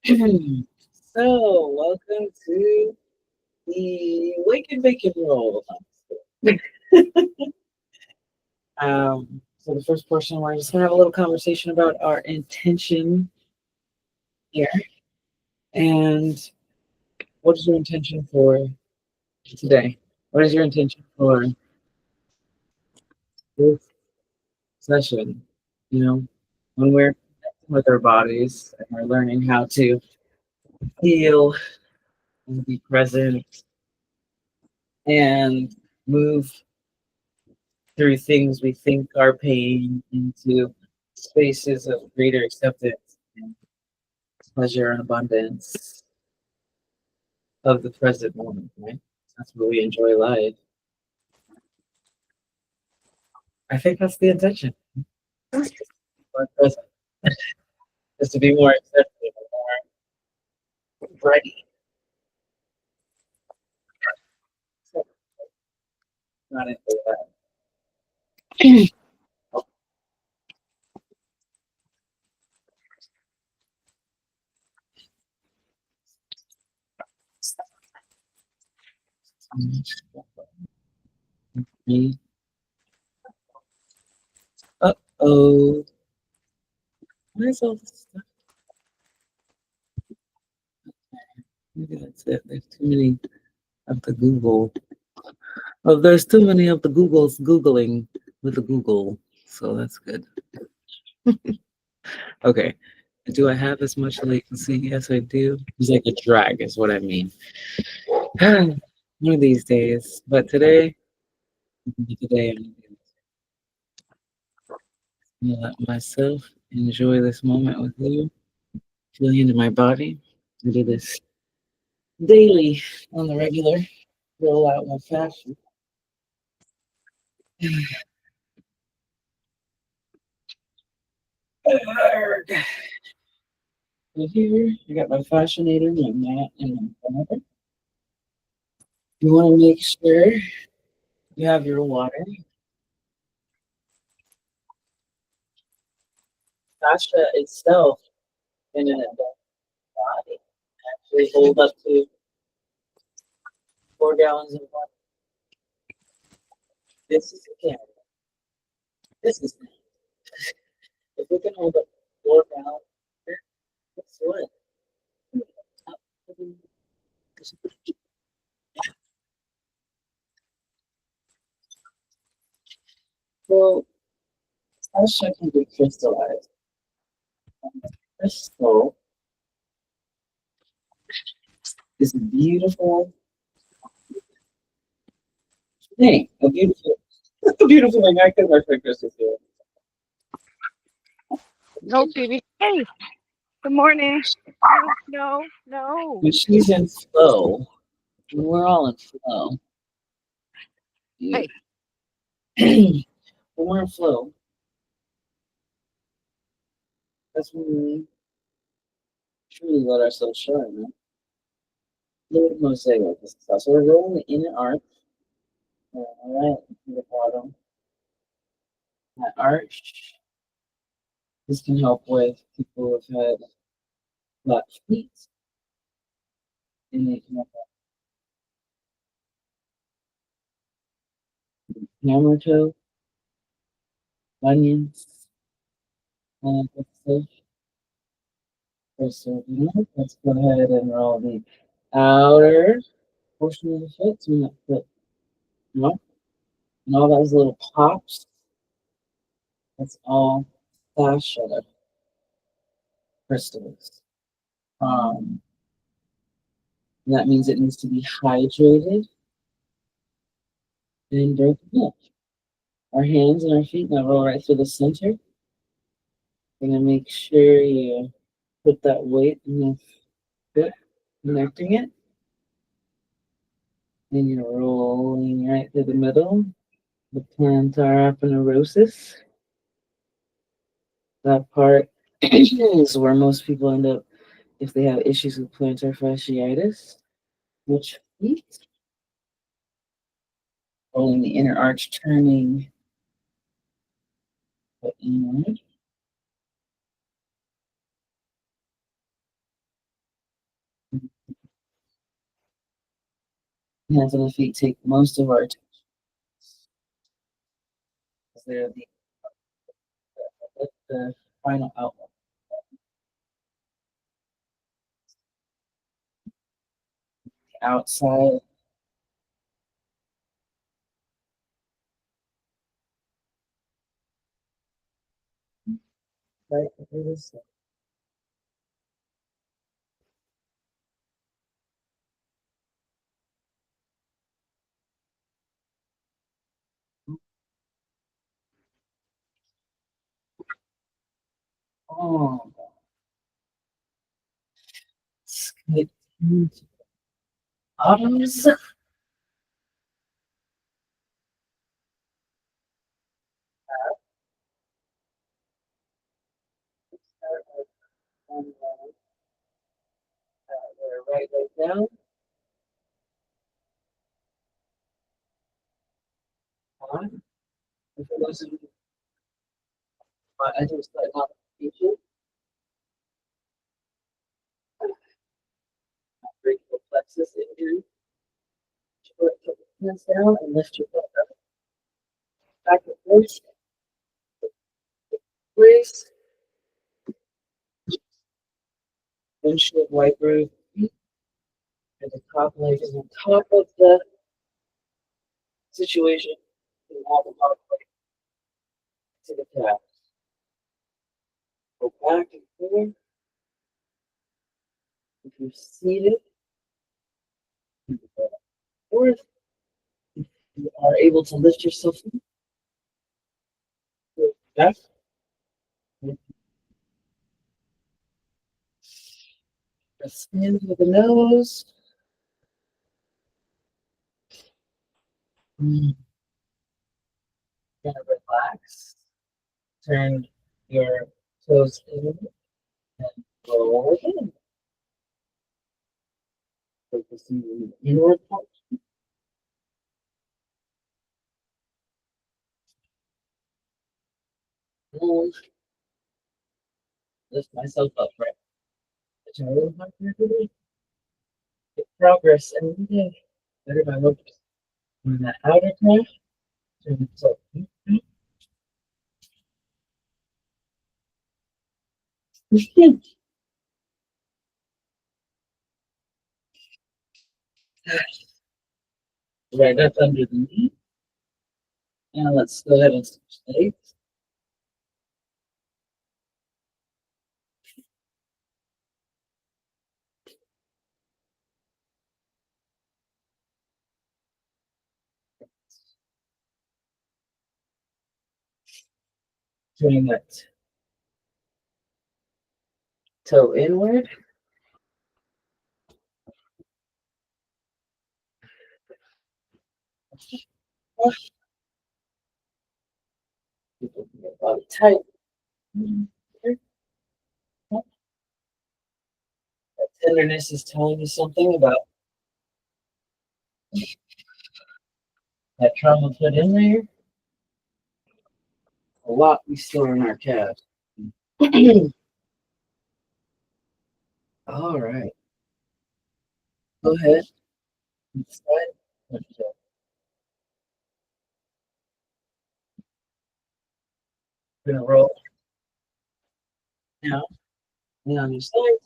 So, welcome to the Wake and Bake and Roll. So the first portion, we're just gonna have a little conversation about our intention here, and what is your intention for today? What is your intention for this session? You know, when we're connecting with our bodies and we're learning how to feel and be present and move through things we think are pain into spaces of greater acceptance and pleasure and abundance of the present moment, right? That's where we enjoy life. I think that's the intention. For present, is to be more accepting, more ready. Not into that. Uh-oh. What is all this stuff? Maybe that's it. There's too many of the Google. Oh, there's too many of the Googles Googling with the Google. So that's good. Okay. Do I have as much latency? Yes, I do. It's like a drag, is what I mean. One of these days. But today, I'm gonna let myself enjoy this moment with you, feeling into my body. I do this daily on the regular. Roll out my fashion. So here, I got my Fascianator, my mat, and my water. You want to make sure you have your water. Fascia itself in a body actually hold up to 4 gallons of water. This is a camera. This is if we can hold up 4 gallons, guess what? Well, fascia can be crystallized. Crystal is a beautiful thing. A beautiful thing. I could work for crystals here. No, baby. Hey, good morning. Oh, no, no. When she's in flow, when we're all in flow, yeah. Hey, When we're in flow, that's when we truly let ourselves shine, right? Little mosaic like this stuff. So we're rolling the inner arch, all right, to the bottom. That arch. This can help with people who've had flat feet, and they can have hammer toe, bunions, and that stuff. So, let's go ahead and roll the outer portion of the foot. So that foot, and all those little pops. That's all fascia crystals. Um, and that means it needs to be hydrated and broken up. Our hands and our feet now roll right through the center. We're gonna make sure you put that weight in the foot, connecting it. And you're rolling right through the middle, the plantar aponeurosis. That part is where most people end up if they have issues with plantar fasciitis, which feet, rolling the inner arch, turning the inward. Hands and the feet take most of our attention. They're the final outline. The outside. Right, it is. Oh, skip bottoms. Right leg down. On. And for those of you, I just like modification. Bring the plexus injury. Put your hands down and lift your butt up. Back and forth. Brace. Windshield wiper. And the top leg is on top of the situation. And all the top leg to the calf. Go back and forth. If you're seated, forth. If you are able to lift yourself back. Press in with the nose. Gonna relax. Turn your toes in and roll in. Focusing on the inward part. And lift myself up, right? Which I really want to do. Get progress every day. Better by focus on that outer calf. Turn yourself in. Right up under the knee. Now let's go ahead and switch legs. Turning that toe inward. Keep your body tight. That tenderness is telling you something about that trauma put in there. A lot we store in our calves. All right. Go ahead. Side. We're gonna roll now. And on your side.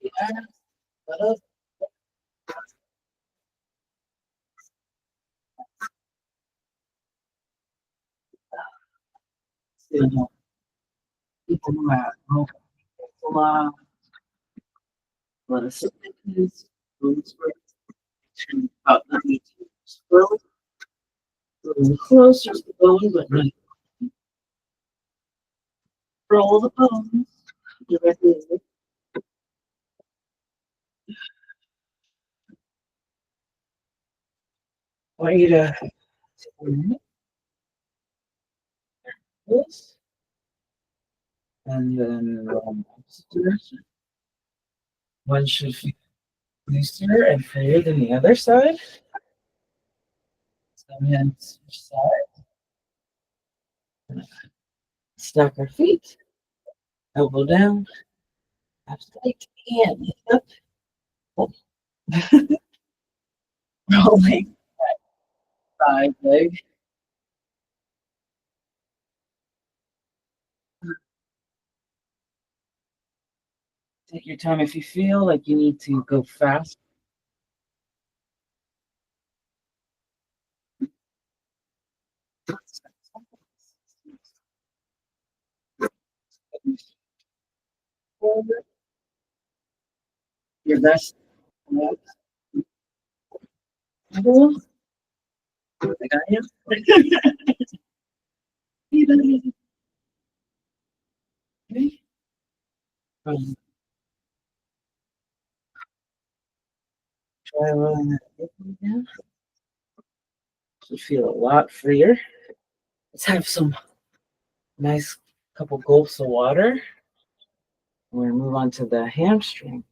Yeah. But up. Still keep them out. Let us this. Turn about 90 degrees. A little closer to the bone, but not roll the bones directly in. I want you to take a minute, this, and then roll in the opposite direction. One should feel looser and freer than the other side. So hands each side. Stack our feet, elbow down, abs tight, and lift up. Rolling side leg. Take your time. If you feel like you need to go fast, forward, your best. I got you. Okay. Try rolling that hip down. You feel a lot freer. Let's have some nice couple gulps of water. We're gonna move on to the hamstring.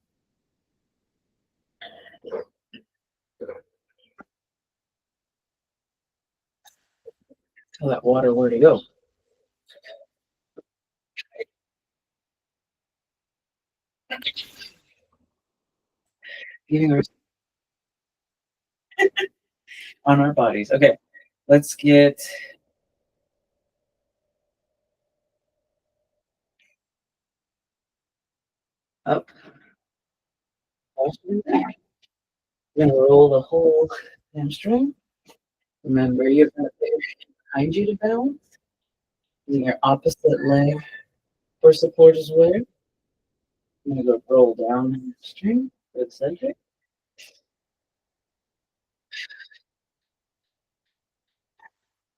Tell that water where to go. Giving our on our bodies. Okay, let's get up. We're gonna roll the whole hamstring. Remember, you're gonna put your hand behind you to balance, using your opposite leg for support as well. I'm gonna go roll down the hamstring to the center.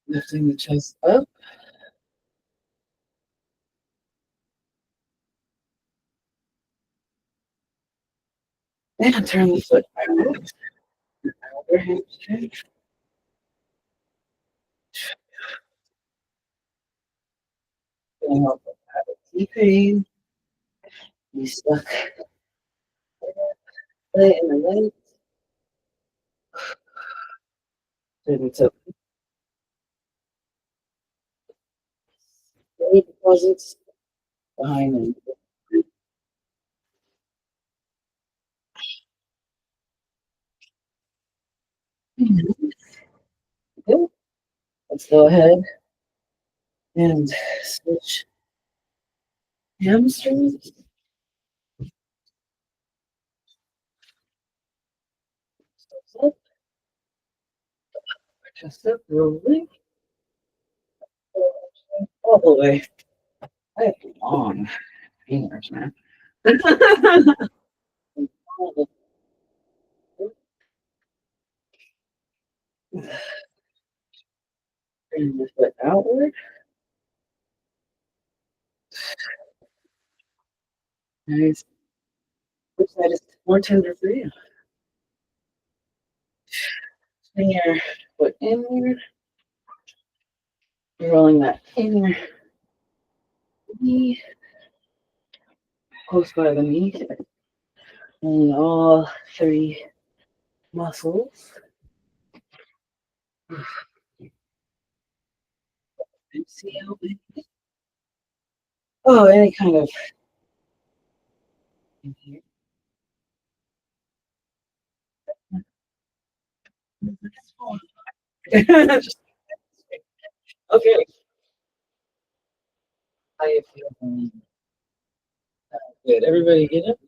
Lifting the chest up. And turn the foot out. Outer hamstring. Feeling up have a deep pain. You stuck it in the leg. Turn to belly deposits behind them. Good. Let's go ahead and switch hamstrings. Up, chest up, rolling all the way. I have long fingers, man. Bring the foot outward. Nice. Which side is more tender for you? Bring your foot inward. You're rolling that inner knee close by the knee. And all three muscles. MCL. Oh, any kind of in here. Okay. How you feel? Good. Everybody get up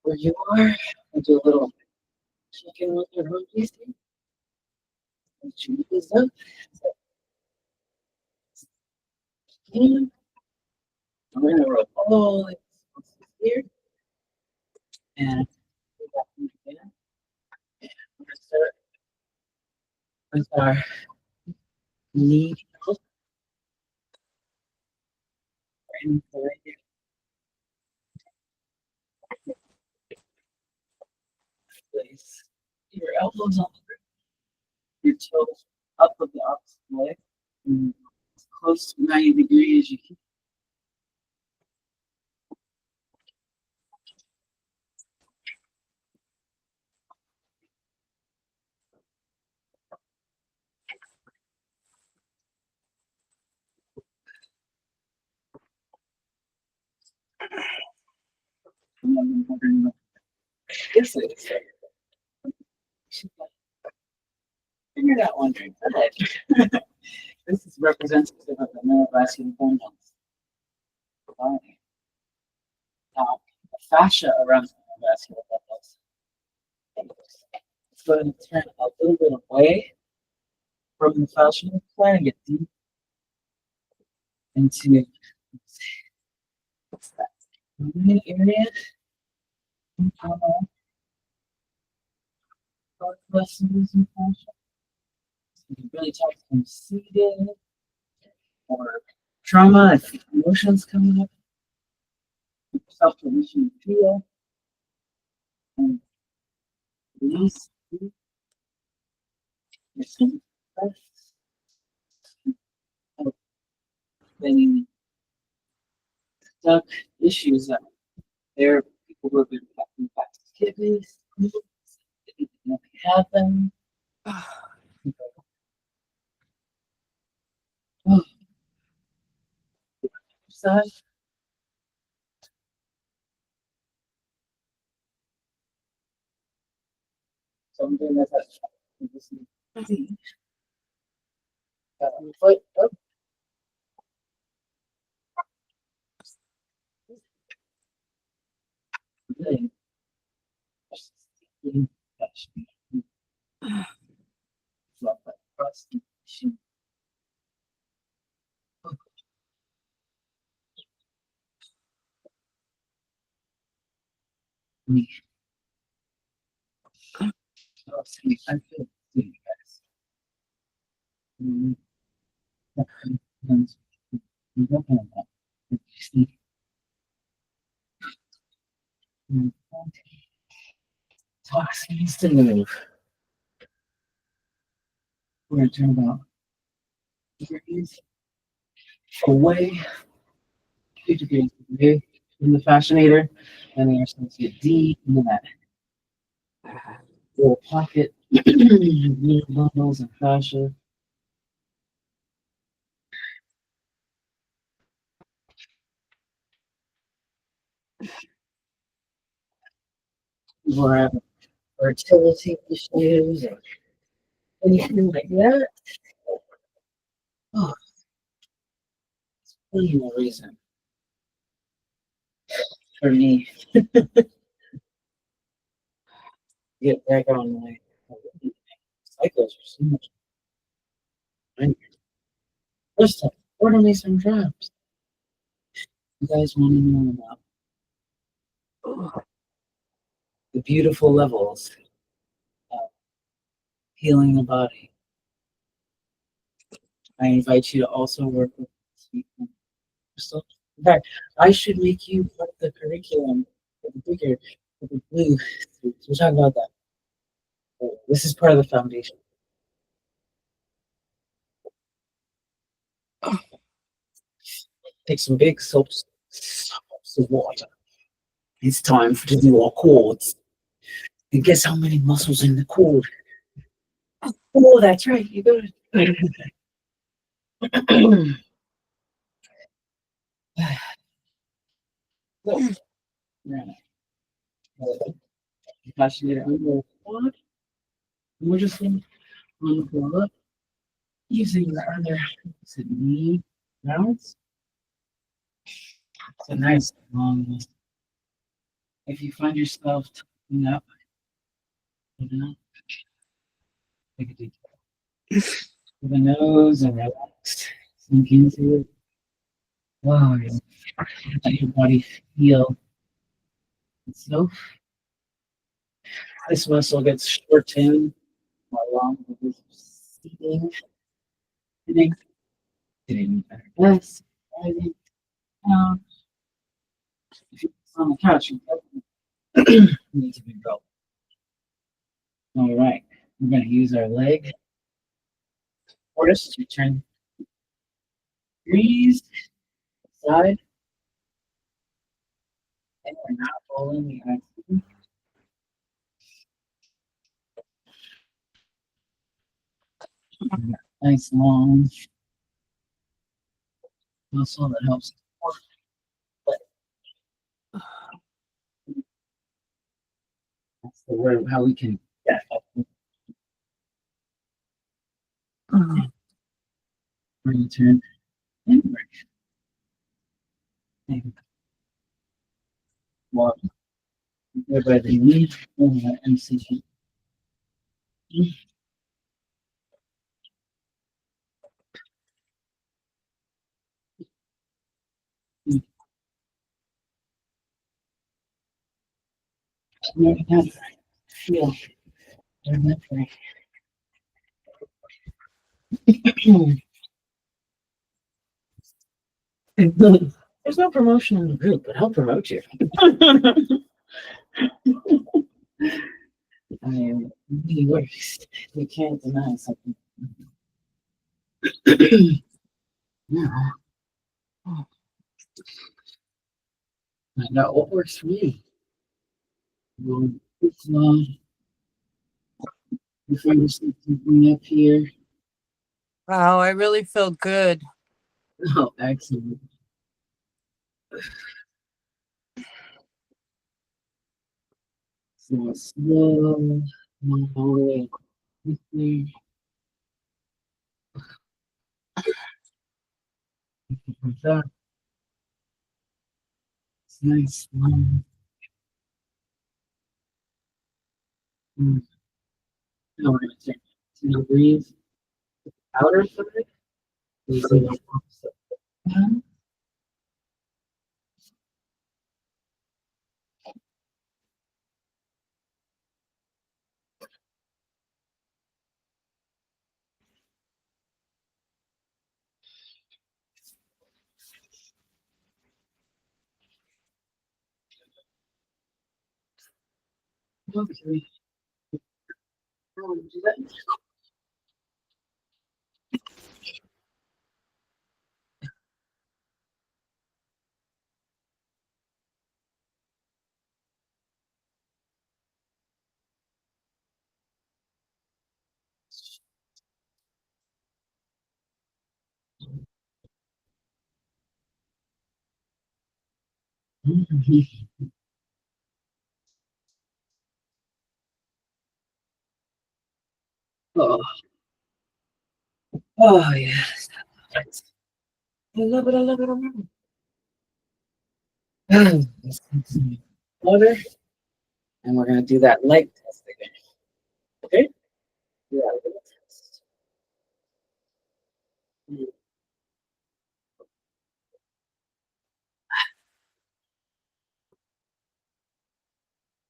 where you are and do a little chicken with your monkeys. Put your knees up. And we're gonna roll all the way here and go back in again. We're gonna start with our knee and right here. Place your elbows on your toes up of the opposite leg. And as close to 90 degrees as you can. This is. Figure that one drink. This is representative of the neurovascular bundles. Body. Now, the fascia around the neurovascular bundles. Let's go ahead and turn a little bit away from the fascia. Try and get deep into that main area. Muscles and fascia. So you can really talk from seated or trauma if emotions coming up. Self-permission feel and release. Any stuck issues that there are people who have been impacted by kidneys, they have them. Oh, side. Something that's foot up. Really. Love that crusty. Me. I feel you guys. Toxins to move. We're going to turn about away, 2 degrees away from the fascinator, and then you're supposed to get deep into that little pocket, little bundles and fascia. Or have fertility issues or anything like that. Oh, it's really no reason for me to get back on my cycles are so much fun. First time, order me some drops. You guys want to know about the beautiful levels of healing the body. I invite you to also work with sweet crystal. In fact, I should make you part of the curriculum for the bigger, for the blue. We'll talk about that. This is part of the foundation. Take some big soaps of water. It's time to do our chords. And guess how many muscles in the chord? Oh, that's right. You got it. So, Fascianator on the quad. We're just going on the quad using the other knee balance. It's a nice long one. If you find yourself tightening up, take a deep breath through the nose and relax. Sink into it. Wow, let your body feel itself. This muscle gets shortened along with this seating, getting better breaths, rising down. If you're on the couch, you need to be built. All right, we're going to use our leg tortoise to turn degrees side, and we're not rolling the axle. Nice long muscle that helps support. how we can turn inward and walk by the knee and see. Feel. There's no promotion in the group, but I'll promote you. I mean, it really works. You can't deny something. Yeah. Find out what works for me. Well, it's you find something up here. Wow, I really feel good. Oh, excellent. So slow, all the way quickly. That. It's nice. Now we're going to breathe outer side. Okay. Do that. Oh, oh yes. I love it. I love it. I love it. Let's get some water, and we're gonna do that light test again. Okay? Yeah. Test.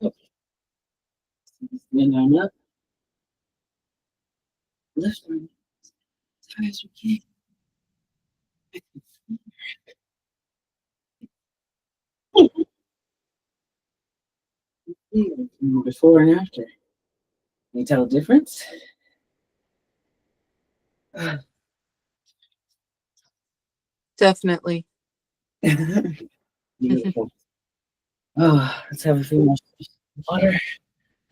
Okay. Stand on up. Lift arm as high as we can. Before and after. Can you tell the difference? Definitely. Beautiful. Oh, let's have a few more water.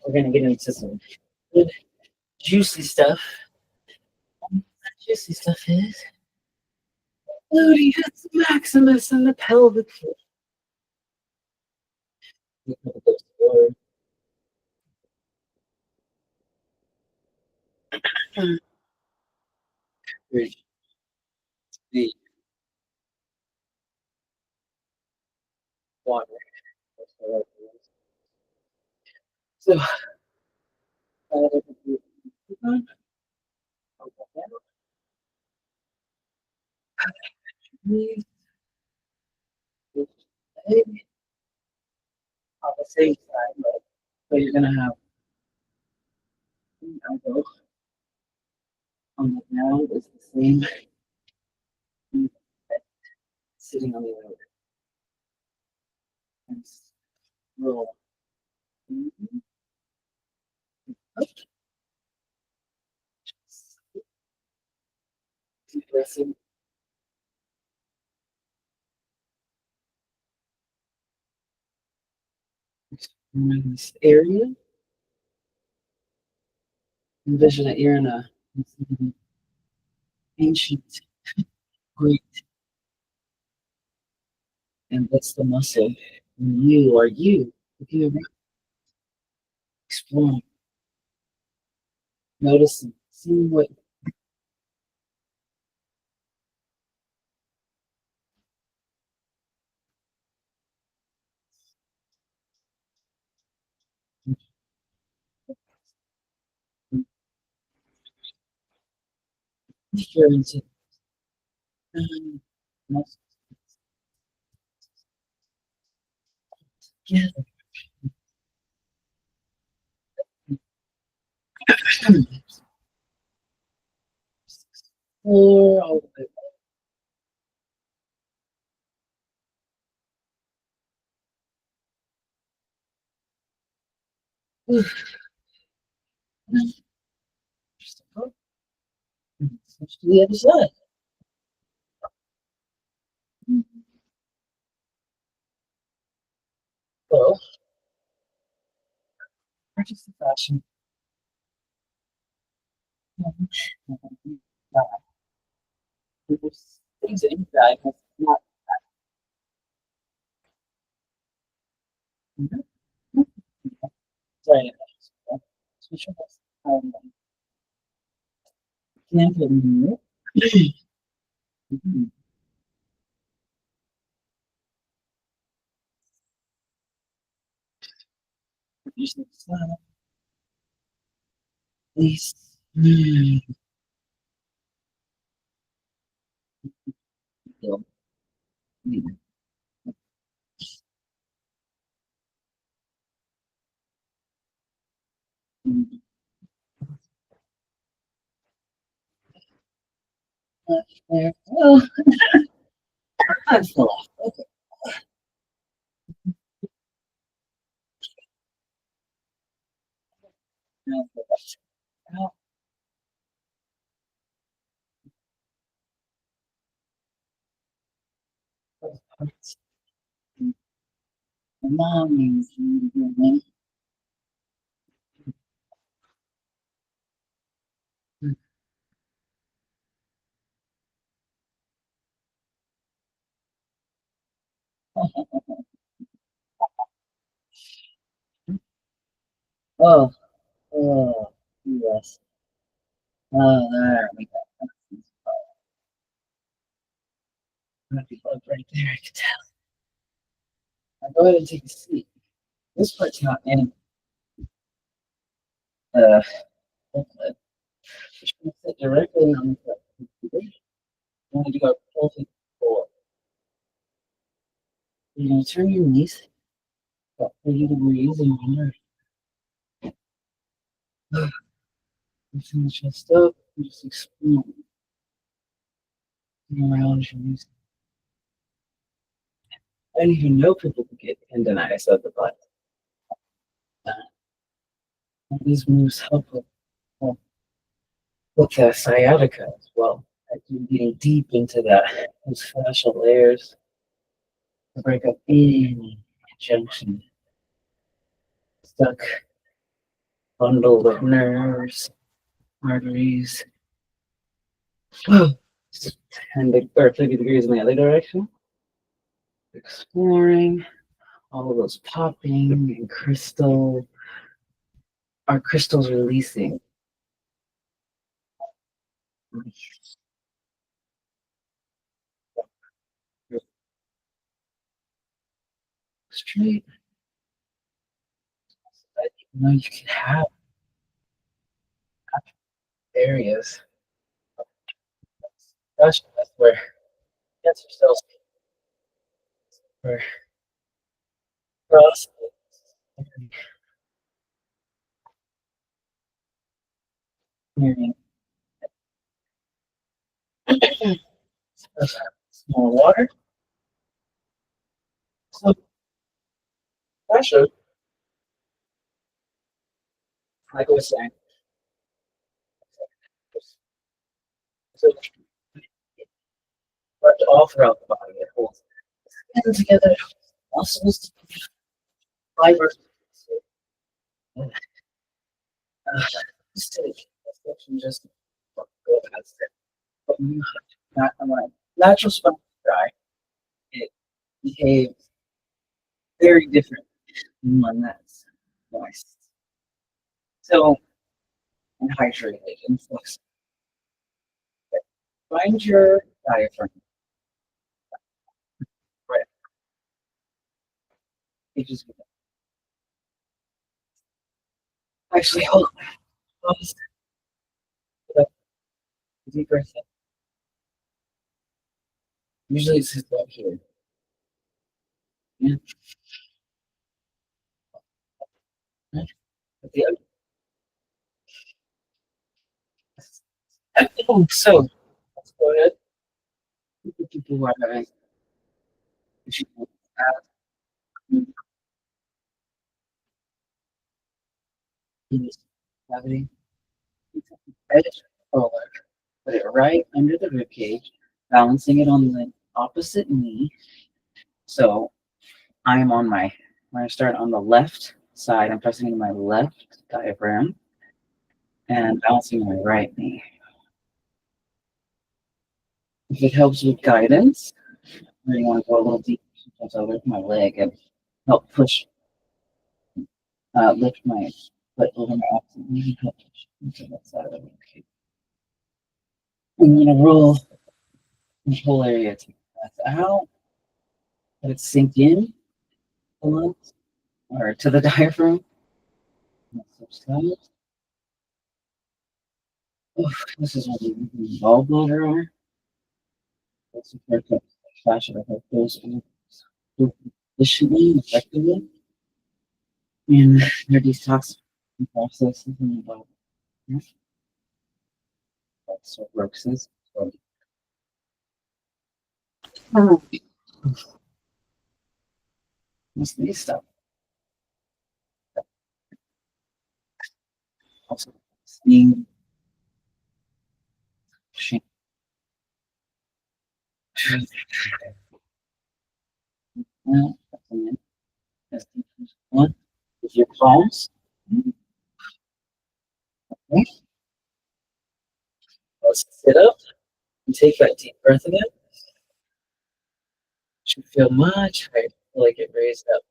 We're gonna get into some good juicy stuff. That juicy stuff is gluteus maximus and the pelvic floor. Bridge the water. So, on the same side, right? So you're gonna have elbow on the ground is the same sitting on the other and roll. Up. Deep breath in. In this area, envision that you're in a ancient Greek, and what's the muscle? You are you. If you exploring, noticing, seeing what you're into. Most together. Explore all of it. Just go. Switch to the other side. So, purchase the fashion. There's things in that have not. Sorry. Switch this. Can't get new. Use the side. Please. There. Oh, I'm still off. Okay. Now go back out. Those parts. My mom needs to Oh, oh, yes. Oh, there we go. Might be plugged right there. I can tell. Now go ahead and take a seat. This part's not in the booklet. You're going to sit directly on the computer. You want to go pull to the floor. You're going to turn your knees about 30 degrees and you're lifting the chest up and just exploring around your knees. I didn't even know people could get tendonitis of the butt. These moves help with the sciatica as well. Like you're getting deep into those fascial layers to break up any junction, stuck bundle of nerves, arteries. Just 30 degrees in the other direction. Exploring all of those popping and our crystals releasing. Straight. You know, you can have areas. Gosh, that's where cancer cells were crossed. Small water. So pressure, like I was saying, so but all throughout the body, it holds skin together, muscles, fibers. Mistake. Just go past it. But not when natural sponge is dry, it behaves very different than one that's moist. So, and hydrated and flexible. Find your diaphragm. Right. It just actually hold pause. Deep breath in. Usually it sits up here. Yeah. Right. At the other. Oh, so let's go ahead. People who are having issues with cavity, edge forward, put it right under the rib cage, balancing it on the opposite knee. So I'm on my, when I start on the left side, I'm pressing into my left diaphragm and balancing my right knee. If it helps with guidance, or you want to go a little deeper, sometimes I'll lift my leg and help push, lift my foot over my opposite knee, help push into that side of the rib cage. I'm going to roll the whole area to the breath out, let it sink in a little, or to the diaphragm. Oh, this is what the gallbladder are. That's a part of fascia that goes efficiently and effectively in their detox processes in the body. That's what works is. So, this neat stuff. Also, seeing shame. Now, that's one. With your palms. Okay. Let's sit up and take that deep breath again. Should feel much higher. Feel like it raised up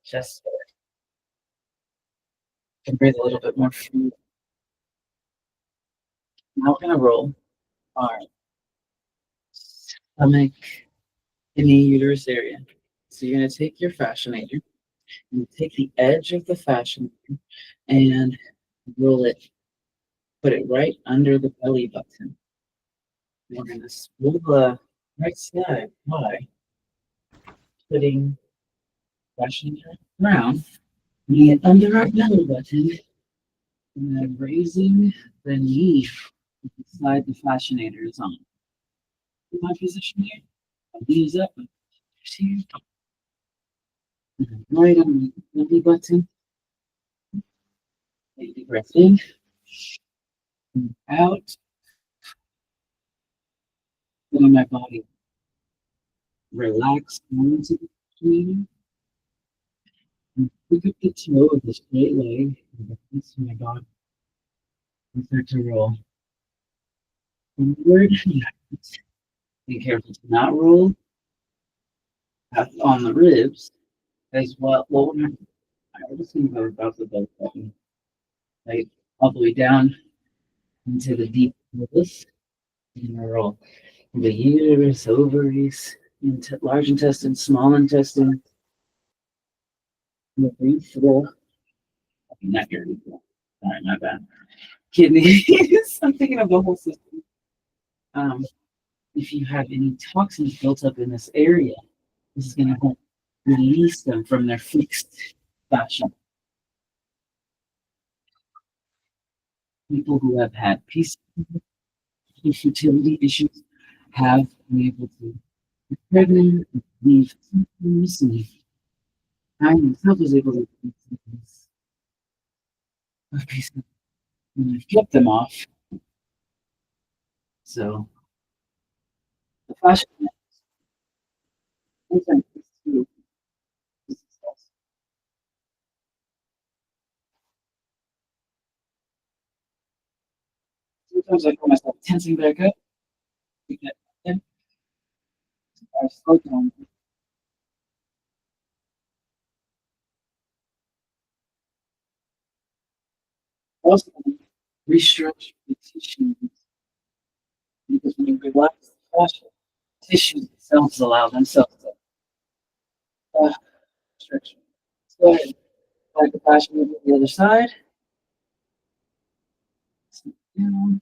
just so you can breathe a little bit more free. Now we're gonna roll our stomach, kidney, uterus area. So you're gonna take your fascianator and take the edge of the fascianator and roll it, put it right under the belly button. We're gonna spool the right side by putting fascianator around, putting it under our belly button, and then raising the knee beside the fascinator is on. In my position here, my knees up, here, right on the belly button. Take a deep breath in, out, letting my body relax into the fascinator. And pick up the toe of the straight leg, and release my body, and start to roll forward. Be careful to not roll on the ribs as well. Well, I'm just going to go about the belly button, right, all the way down into the deep pelvis. And roll the uterus, ovaries, into large intestine, small intestine. Breathe through. Not your, sorry, my bad. Kidneys. I'm thinking of the whole system. If you have any toxins built up in this area, this is going to help release them from their fixed fascia. People who have had fertility issues have been able to get pregnant, leave symptoms, and I myself was able to and I've kept them off. So the fascia sometimes sometimes I feel myself tensing back up. We get in, I slow down. also restructure the tissues because when you relax the fascia, tissues themselves allow themselves to stretch. So go ahead, like the fascia move to the other side. Down.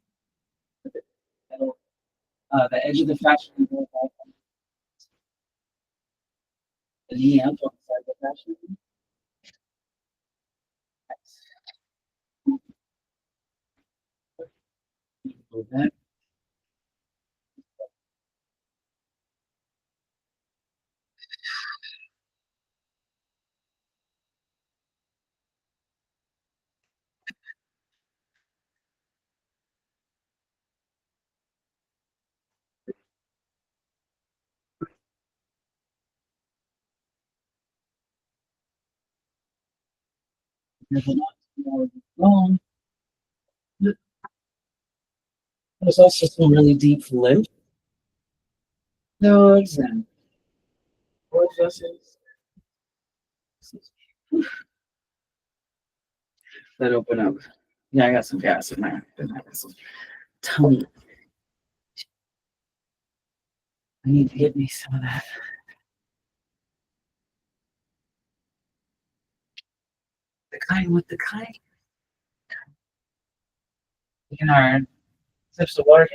The edge of the fascia can go back on the knee up on the side of the fascia. Move that. There's a lot more bone. There's also some really deep lymph nodes and blood vessels that open up. Yeah, I got some gas in there. I got some tummy. I need to get me some of that. The kind with the kind. Taking our sips of water.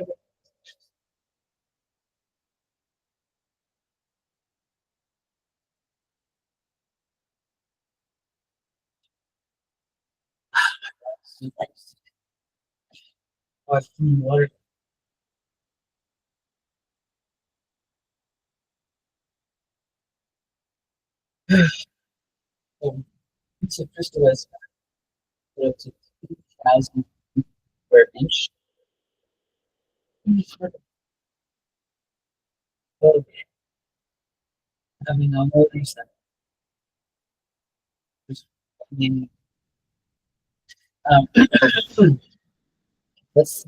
Clean water. It's a crystallized up to 2,000 per inch. So, I mean, I'll notice that. Um, let's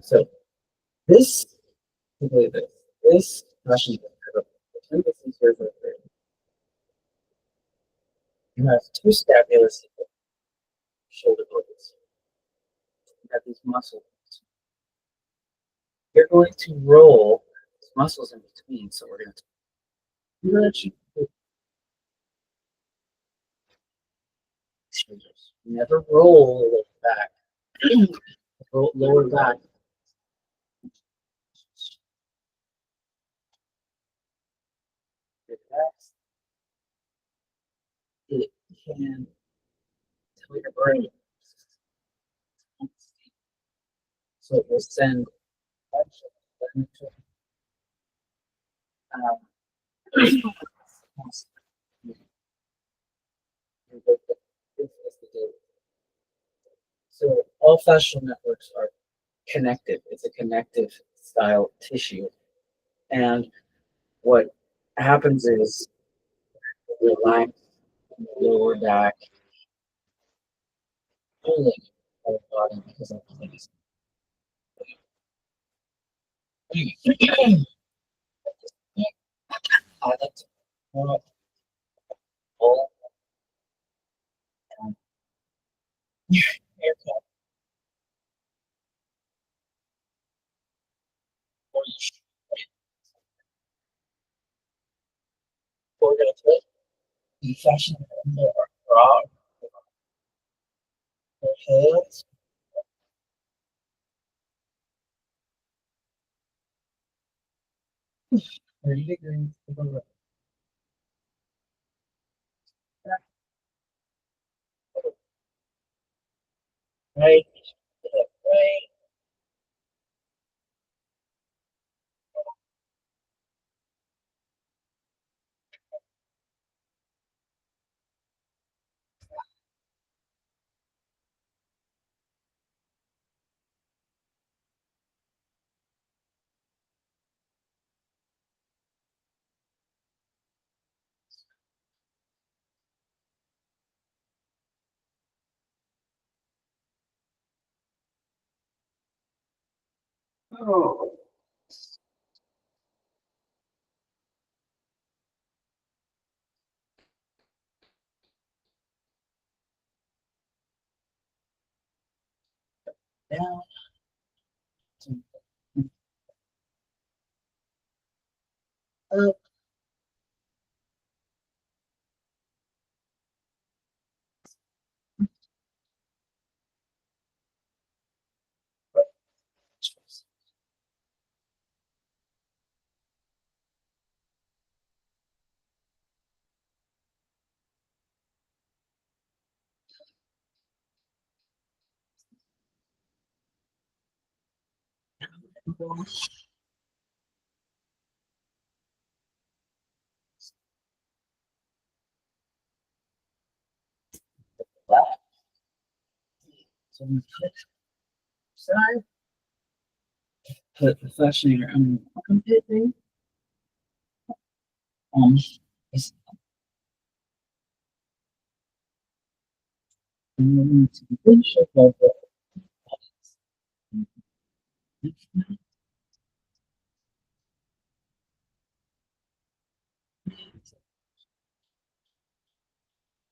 so this this Russian you have two scapulars shoulder blades. You have these muscles. You're going to roll these muscles in between, so we're going to stretch. Never roll back. Roll lower back. Relax. It can tell your brain. So it will send um, so all fascial networks are connected. It's a connective style tissue. And what happens is relax the lower back, pulling the body because of things. I like to pull all haircut or we're going to put the fashion in the bra, the hands, 30 degrees to the left. Right, right. Oh. down. Up. Flat. So I'm gonna put side, put the fascinator on the armpit thing. It's moving to the good shape of the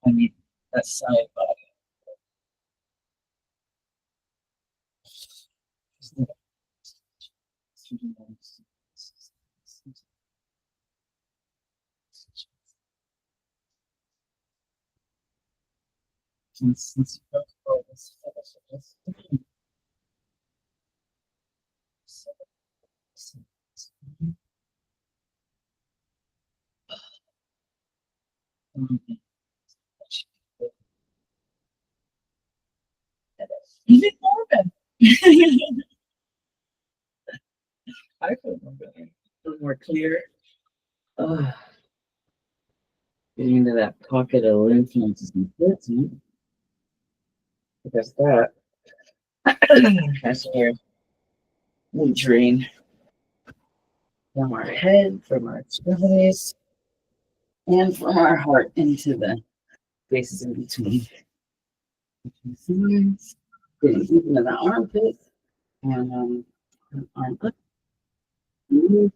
I need that side body. Since you talked about this, even more better. I feel more better. Feel more clear. Uh, Getting into that pocket of lymph nodes is important because that has your we drain from our head, from our extremities, and from our heart into the spaces in between. Sides, getting deep into the armpit, and arm up. Move,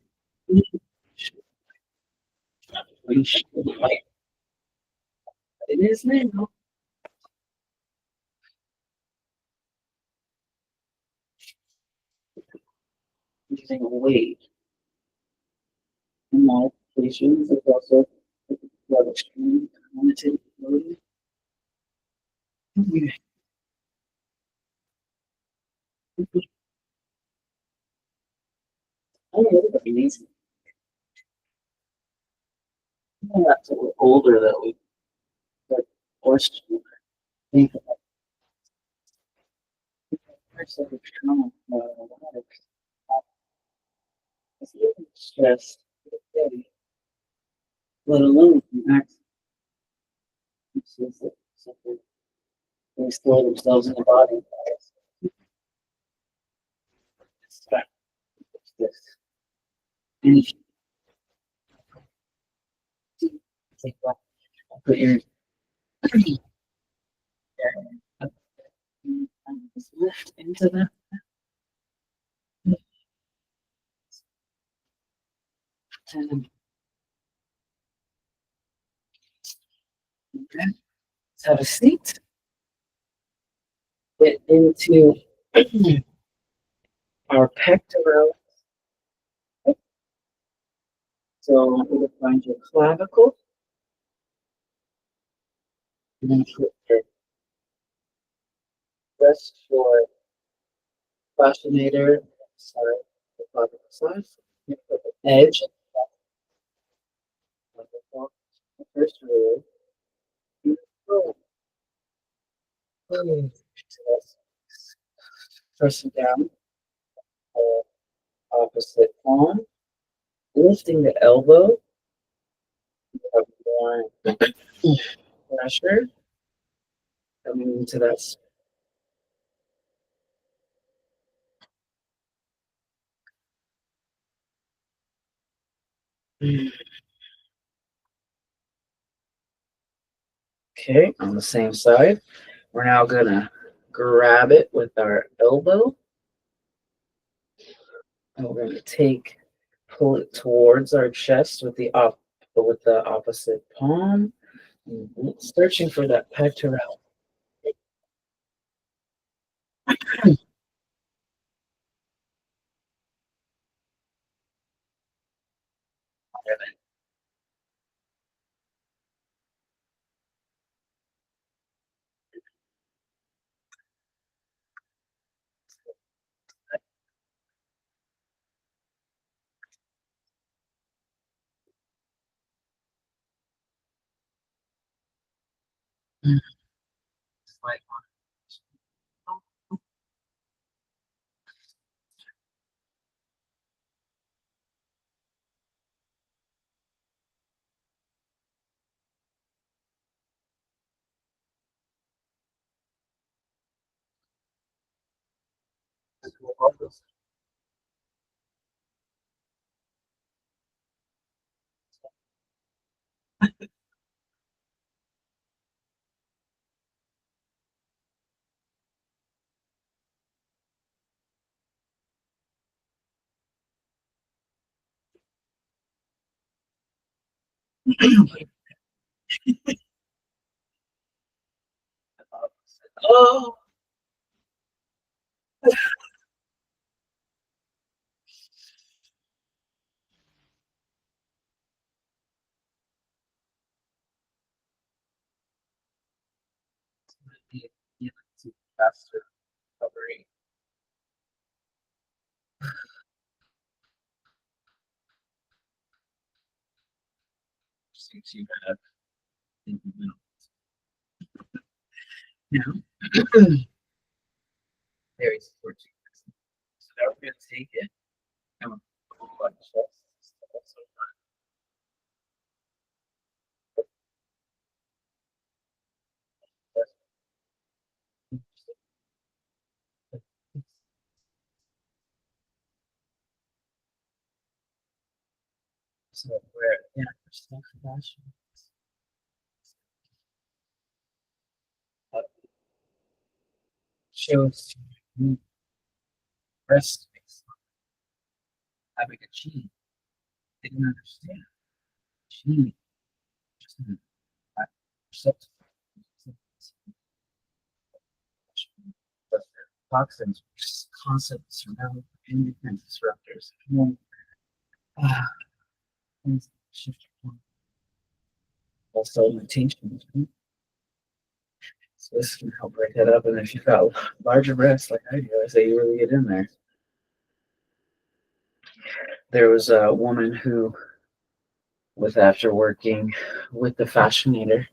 move, reach, like it is now. Using weight. In modifications, there's also what extreme limited ability. I don't know, but it needs that's a little older that we but forced to think about parts of the trauma it's even stress, let alone the act they store themselves in the body. This. And if you take that, put your just lift into that. And okay, let's have a seat. Get into our pectoral. So we're going to find your clavicle. You're going to put your rest your fascinator side, the clavicle side. You put the edge of the first row. You pull, pressing down opposite palm, lifting the elbow. You have more pressure coming into that. Okay, on the same side, we're now gonna grab it with our elbow, and we're gonna pull it towards our chest with with the opposite palm, searching for that pectoral. ribbon. It's like oh, yeah, faster recovery. Since you have in the middle. Now, very supportive. So now we're going to take it and we're going to like chest. So we're yeah, stuff fashion. Shows breast space having achieved. Didn't understand. She just didn't accept toxins just constantly surround endocrine disruptors. Ah, and shift also attention. So this can help break that up. And if you've got larger breasts like I do, I say you really get in there. There was a woman who was after working with the Fascianator.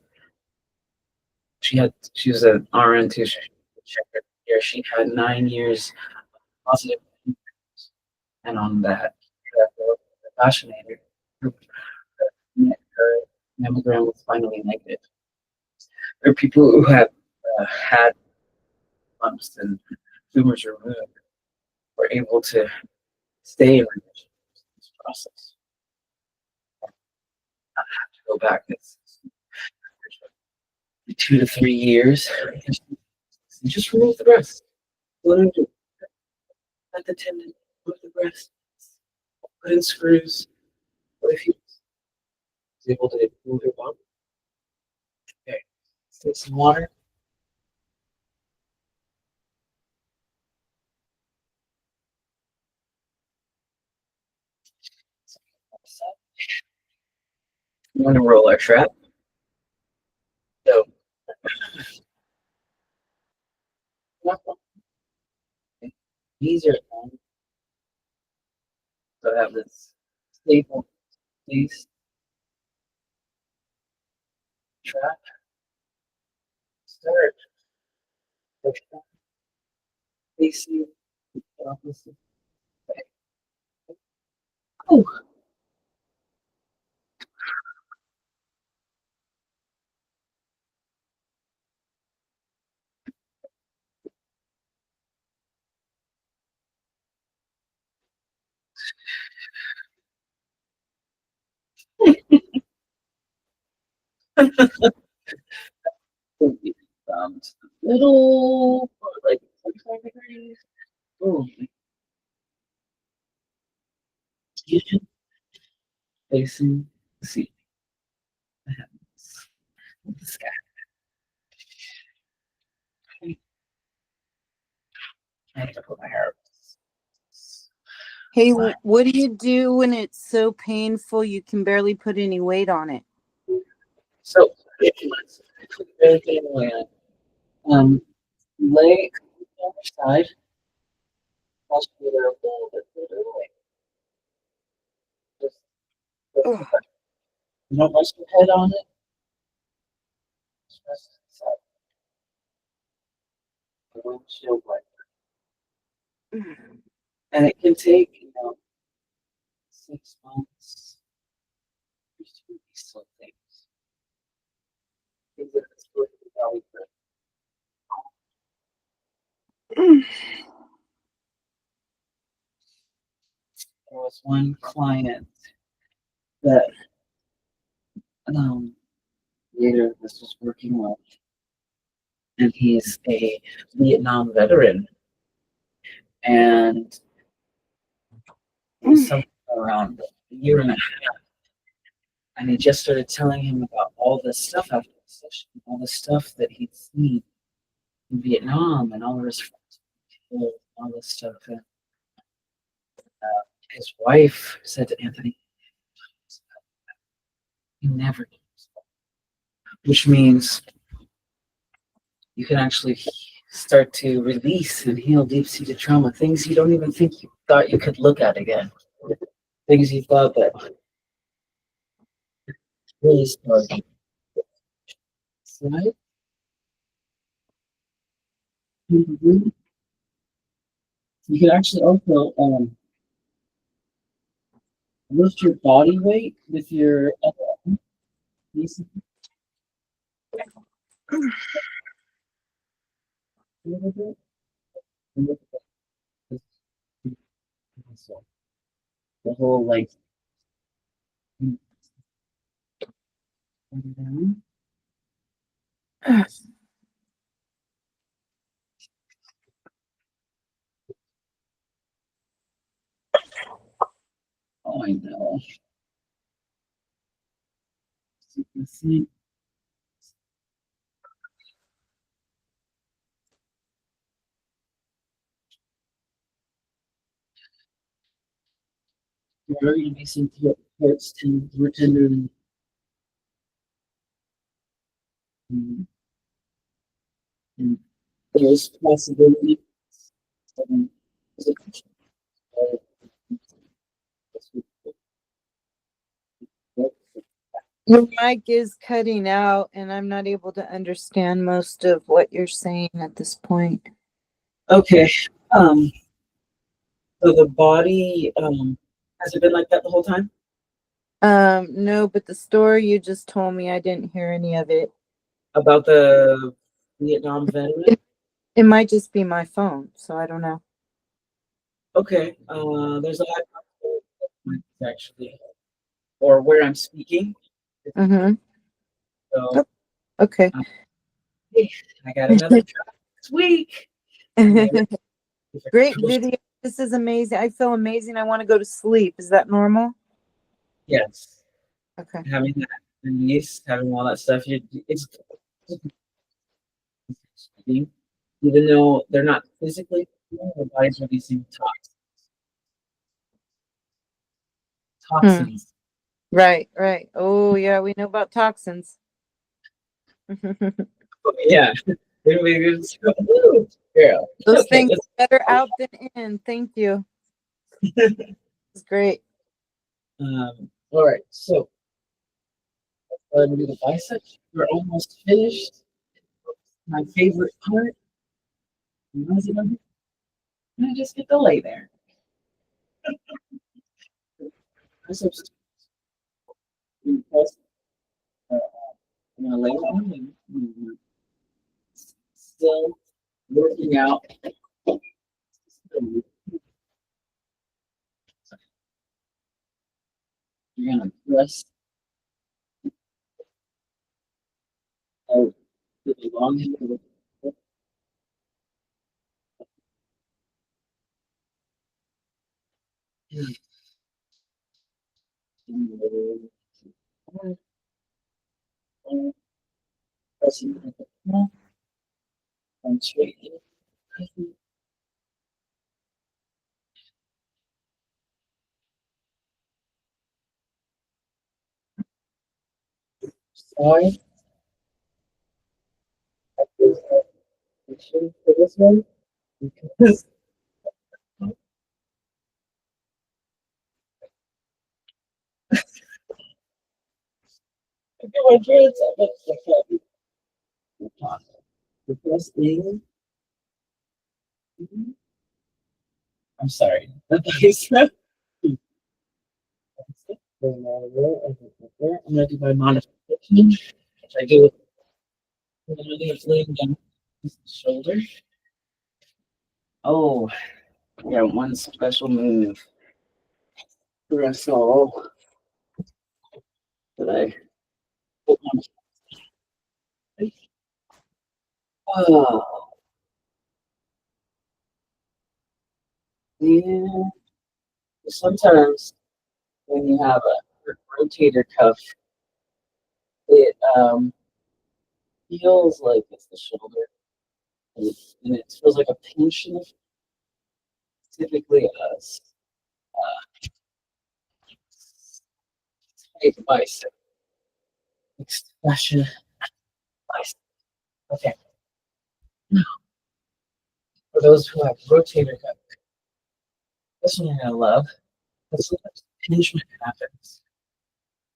She was an RN too. She had 9 years positive, and on that, the Fascinator, her mammogram was finally negative. There are people who have had lumps and tumors removed were able to stay in remission in this process. Not have to go back. It's 2 to 3 years. Just remove the breast. Let them do. Let the tendon remove the breast. Put in screws. What if he was able to move your bum? Okay. Let's take some water. I'm going to roll our trap. So, these are so I have this stable base trap. Start the trap facing the opposite way. Oh, to the middle, or like 45 degrees. Oh, and facing the ceiling. I have this guy. I have to put my hair up. Hey, what do you do when it's so painful you can barely put any weight on it? So, everything away. Lay on your side, muscular hold it away. Just Oh. you don't rest your head on it. Just rest it side. The windshield wiper. And it can take, 6 months. There's two some things. Things that it's good for the belly for. There was one client that later this was working with, and he's a Vietnam veteran, and it was something around a year and a half, and he just started telling him about all this stuff after the session, all the stuff that he'd seen in Vietnam, and all of his friends, all this stuff. And his wife said to Anthony, "He never does," which means you can actually start to release and heal deep-seated trauma, things you don't even think you thought you could look at again, things you thought that really started. Right? Mm-hmm. You can actually also lift your body weight with your upper arm. A little bit. And look at this muscle. The whole like down. Oh, I know. So you can see there are going to be some parts more tender than and there's possibility. Um, Your mic is cutting out, and I'm not able to understand most of what you're saying at this point. Okay. Um, so the body has it been like that the whole time? No, but the story you just told me, I didn't hear any of it. About the Vietnam veteran? It might just be my phone, so I don't know. Okay. There's a high possibility actually, or where I'm speaking. Mm-hmm. So Okay. hey, I got another try this week. Great video. This is amazing. I feel amazing. I want to go to sleep. Is that normal? Yes. Okay. Having that release, having all that stuff, it's even though they're not physically, the body's releasing toxins. Right, right. Oh, yeah, we know about toxins. Yeah. Girl. Those Okay, things are better out than in. Thank you. It's great. all right, so go ahead and do the biceps. We're almost finished. My favorite part. I just get to lay there. Biceps. I'm gonna lay down and still working out. You're gonna press out with the long hand. Pressing at the front and straight in. why I chose that position for this one? Because I get my dreads up. The first thing, I'm sorry. Okay, so I'm gonna do my modification, which I do literally it's laying down the shoulder. Oh, yeah, one special move for us all that I put on. Oh, yeah. Sometimes when you have a rotator cuff, it feels like it's the shoulder, and it feels like a pinch in the typically tight bicep expression. Bicep. Okay, for those who have rotator cuff, this one you're gonna love. But sometimes pinchment happens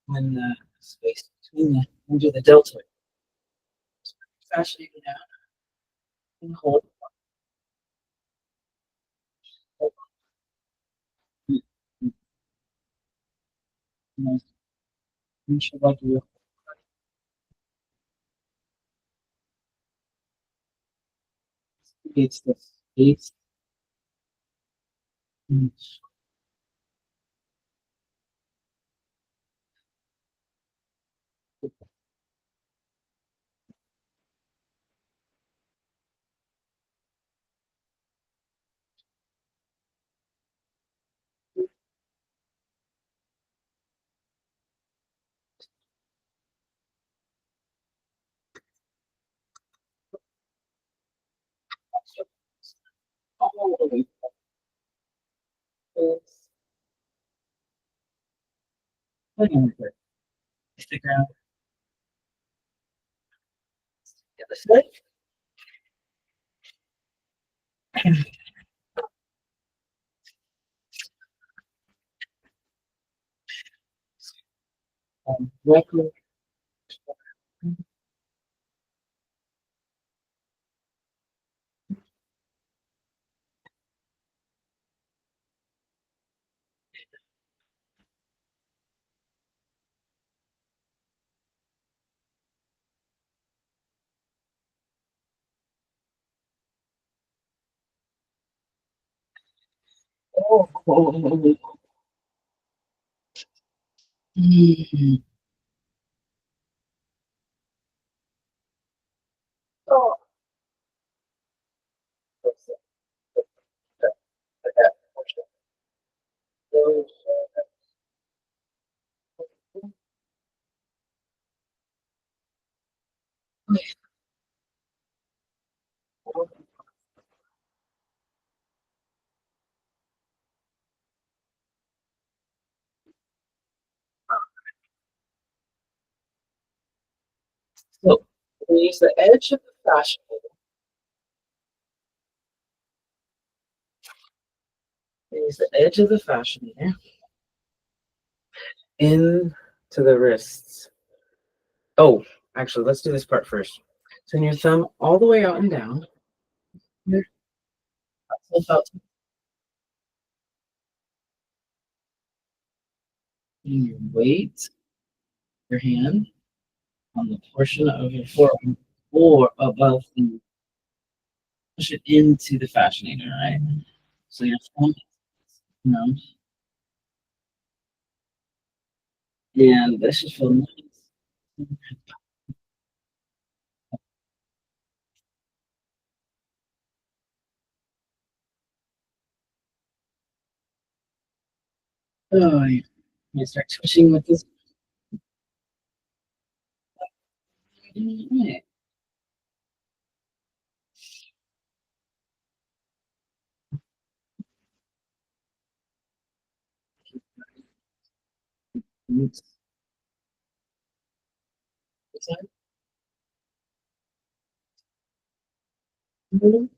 when the space between the under the deltoid. Fascinating down and hold. Pinch like you creates the space. All the way this. Stick around. The other side. Directly. Oh, oh, oh. So we use the edge of the fasciator. We use the edge of the fasciator into the wrists. Oh, actually, let's do this part first. Send your thumb all the way out and down. Here. Out. And your weight, your hand on the portion of your forearm or above the push it into the fascinator, right? So your thumb, you know, and this should feel nice. Oh, you start twitching with this. Right. time. Mhm.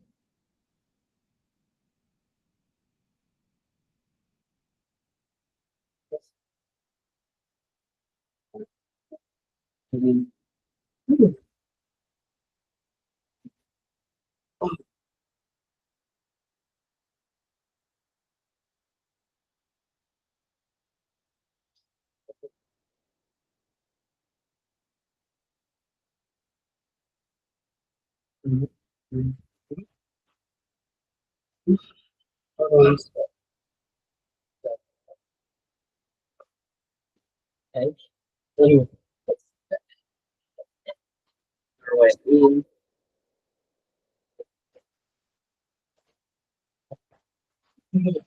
Mhm. Mhm. Mhm. Mhm. Um, okay. Anyway,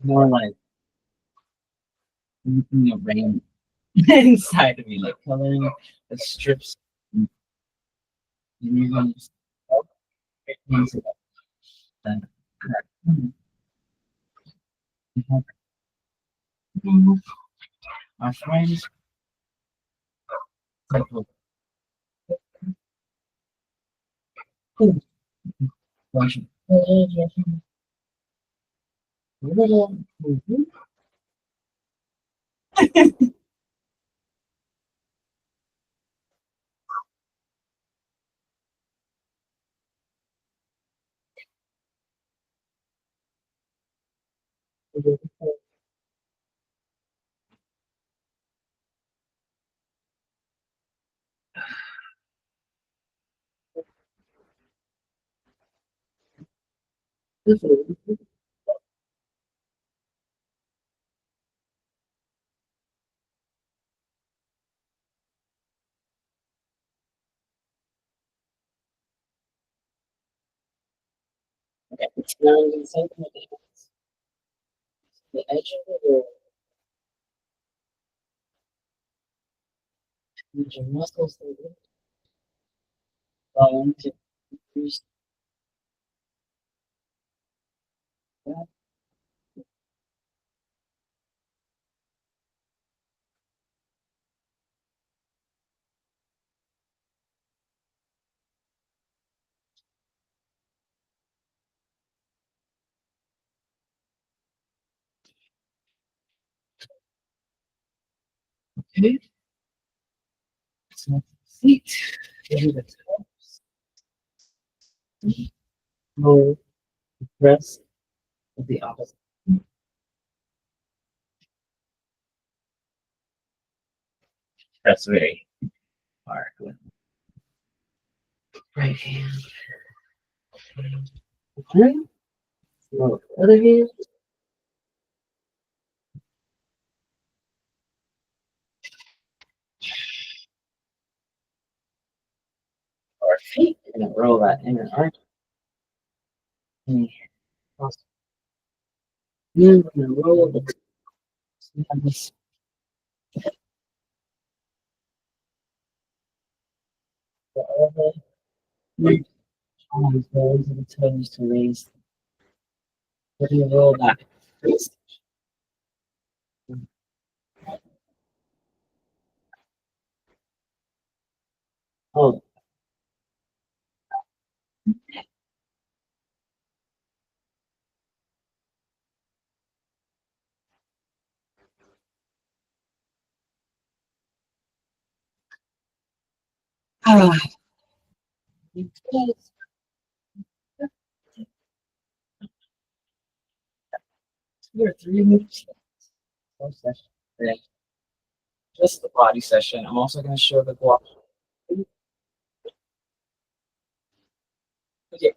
more like rain inside of me, like coloring the strips. And you're going to into that. My friends, like, bunch of little, okay, now I'm going to say the edge of the roll, use your muscles to bone to increase that. Okay, so feet, maybe the toes, roll, press of the opposite. That's very hard with right hand. Okay, roll the other hand, or feet, and then roll that inner arch. And cross. Then we're going to roll the this the other arms go into the toes to raise. We're going to roll back. Oh, ah, because 2 or 3 minutes. One session. Today. Just the body session. I'm also going to show the block. Okay,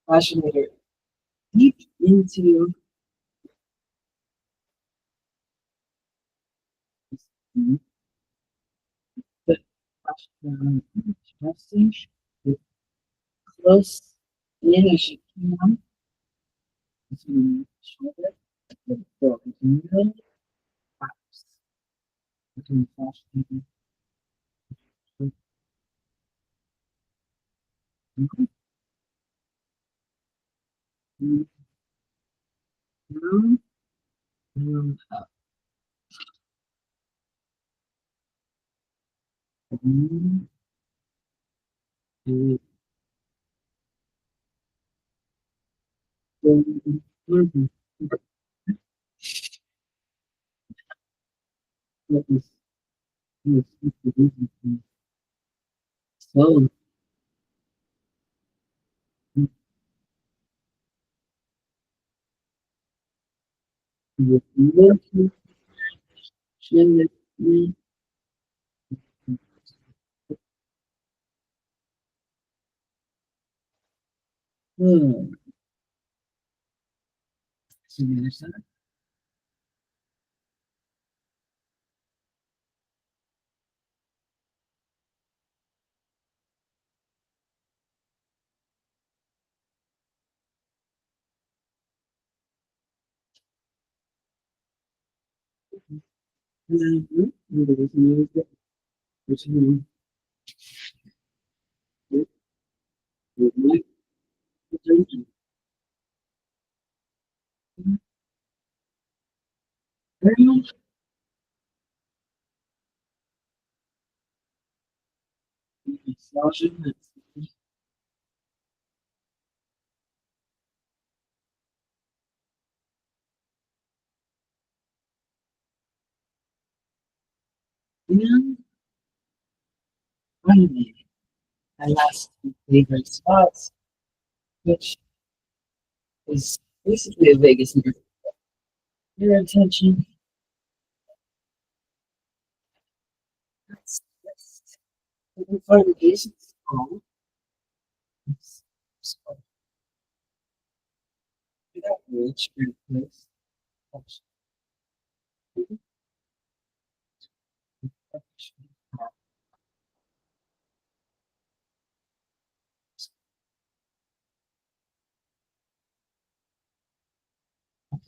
Fascianator deep into the fascian, close in as you can to the shoulder, the middle, perhaps. Between fascian down, down, up. Mhm. Mhm. Mhm. So, finally, my last two favorite spots, which is basically a Vegas nerve. Your attention. That's you can find these small. Without reach and place.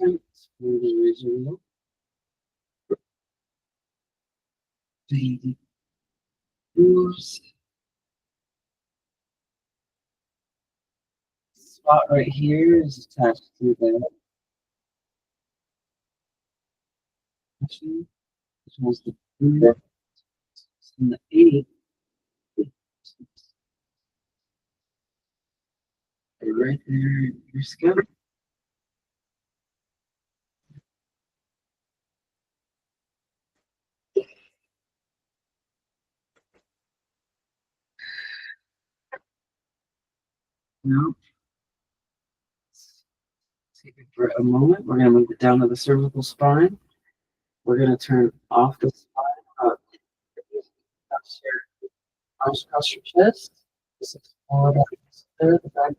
Okay, the original baby yours spot right here is attached to the machine, which was the finger and the eight right there in your scalp. Now, take it for a moment. We're going to move it down to the cervical spine. We're going to turn off the spine. Cross your arms across your chest. This is all about the back,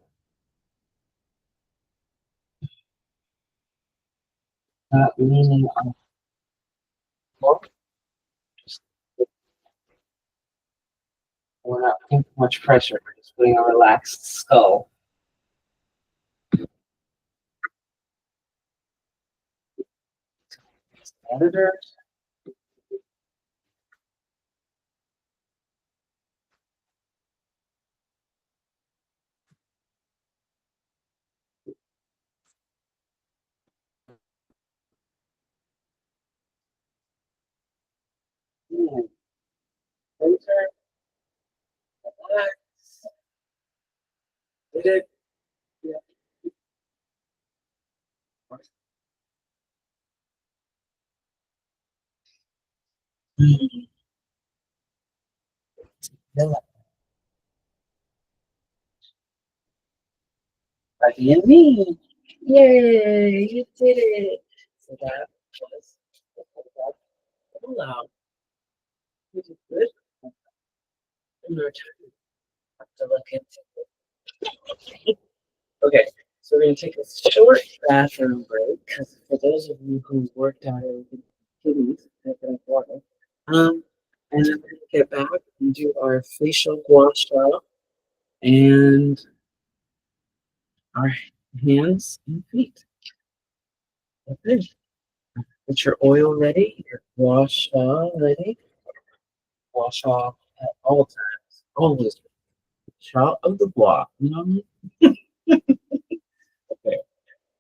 not leaning on the floor. Just, we're not putting too much pressure. We're just putting a relaxed skull. Editor. Enter. Relax. Did it. Yeah. Relax. By the end me. Yay, you did it. So that was that pull out. Which is good. And our time have to look into it. Okay, so we're gonna take a short bathroom break because for those of you who worked out in kitties, taking up water. Um, and then we're gonna get back and do our facial gua sha and our hands and feet. Okay. Get your oil ready, your wash ready. Wash off at all times. Always. Shot of the block. You know what I mean? Okay.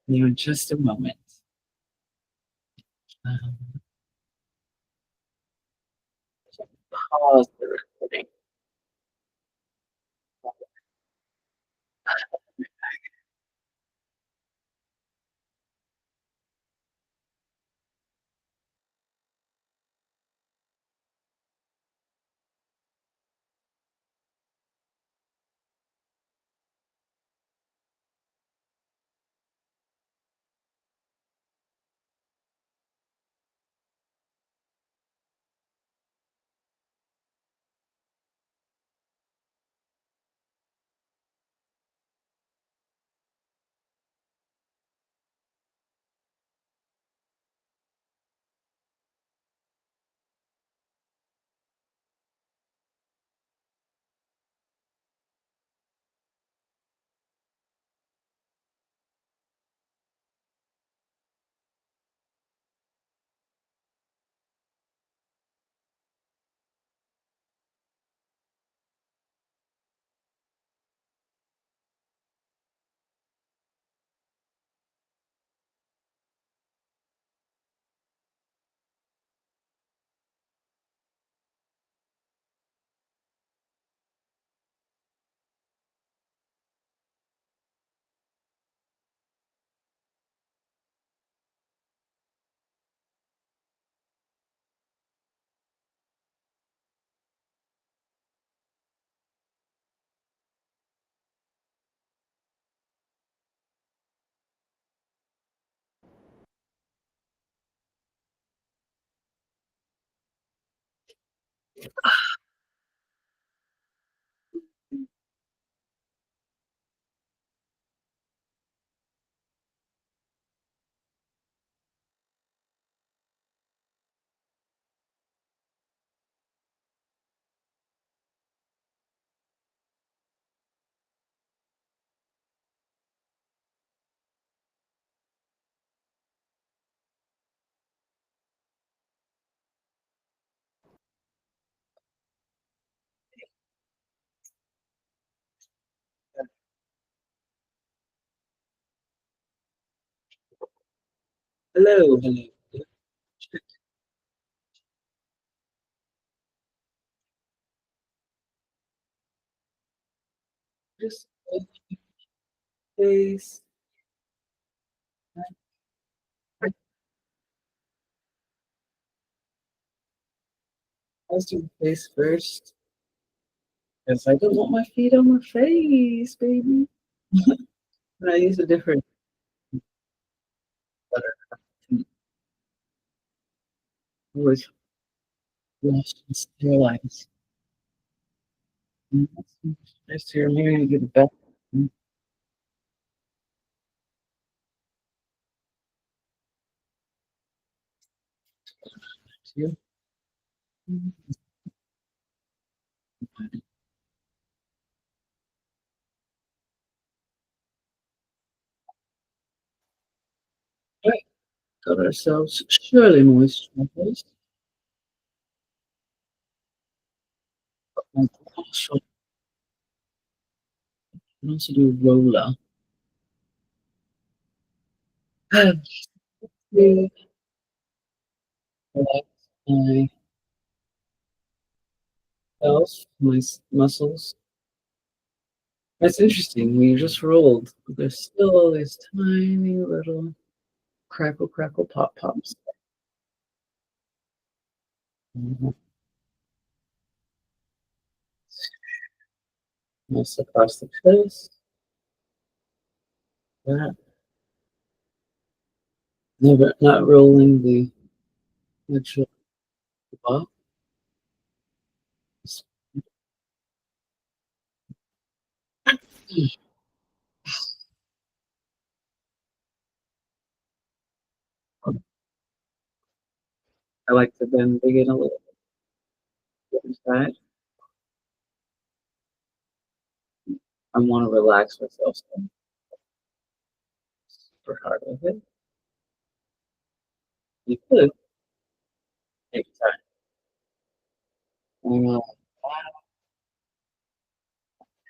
You in just a moment. Um, pause the recording. Hello, hello. Just face. Let's do face first. Because I don't want my feet on my face, baby. And I use a different butter to always wash and sterilize. Nice to your hair and get it back to you. Right, got ourselves surely moisturized. And also, can also do roller. Yeah, relax my health, my muscles. That's interesting. We just rolled. There's still all these tiny little crackle, crackle, pop, pops. Mhm. Nice across the face. That. Never, not rolling the actual box. I like to bend it a little bit inside. I want to relax myself. So super hard with it. You could take time. Hang on.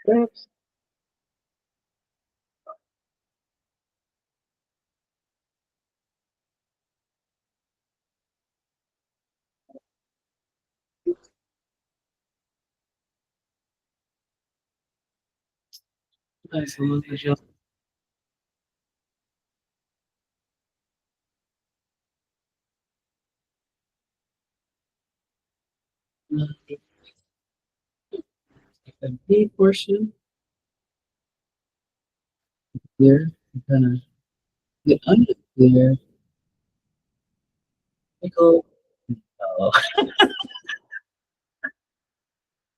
Trips. Nice. I love the gel. The B portion here. Kind of get under there. Go. Oh,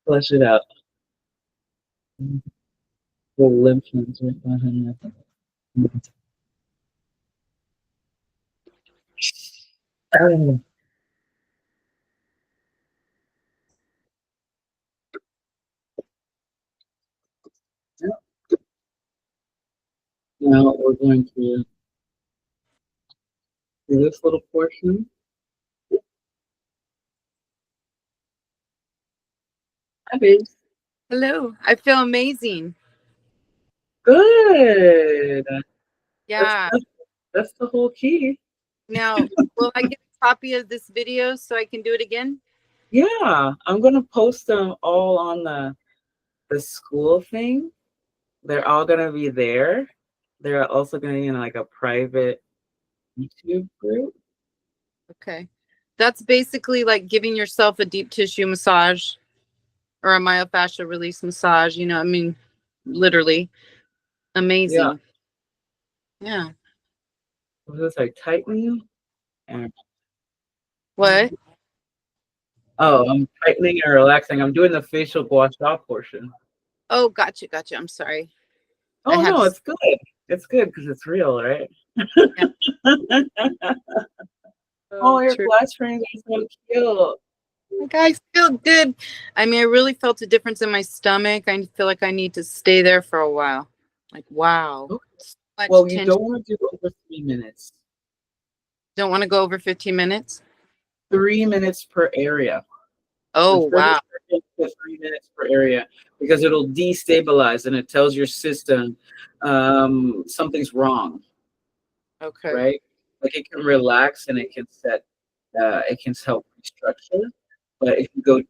flush it out. The lymph nodes right behind that. Oh, yeah. Now we're going to do this little portion. Hi, babes. Hello. I feel amazing. Good. That's, Yeah. that's, that's the whole key. Now, will I get a copy of this video so I can do it again? Yeah, I'm gonna post them all on the school thing. They're all gonna be there. They're also gonna be in like a private YouTube group. Okay. That's basically like giving yourself a deep tissue massage or a myofascial release massage. You know, I mean, literally Yeah. amazing. Yeah. Was this like tightening? And What? oh, I'm tightening and relaxing. I'm doing the facial gua sha portion. Oh, gotcha. Gotcha. I'm sorry. I Oh had no, to. it's good. It's good because it's real, right? Yeah. Oh, So your true. glass frames are so cute. Like I feel good. I mean, I really felt a difference in my stomach. I feel like I need to stay there for a while. Like, wow. Okay. So much Well, you tension. don't want to do over 3 minutes. Don't want to go over 15 minutes. 3 minutes per area. Oh, The wow. 3 minutes per area because it'll destabilize and it tells your system something's wrong, Okay. right? Like it can relax and it can set, it can help restructure. But if you go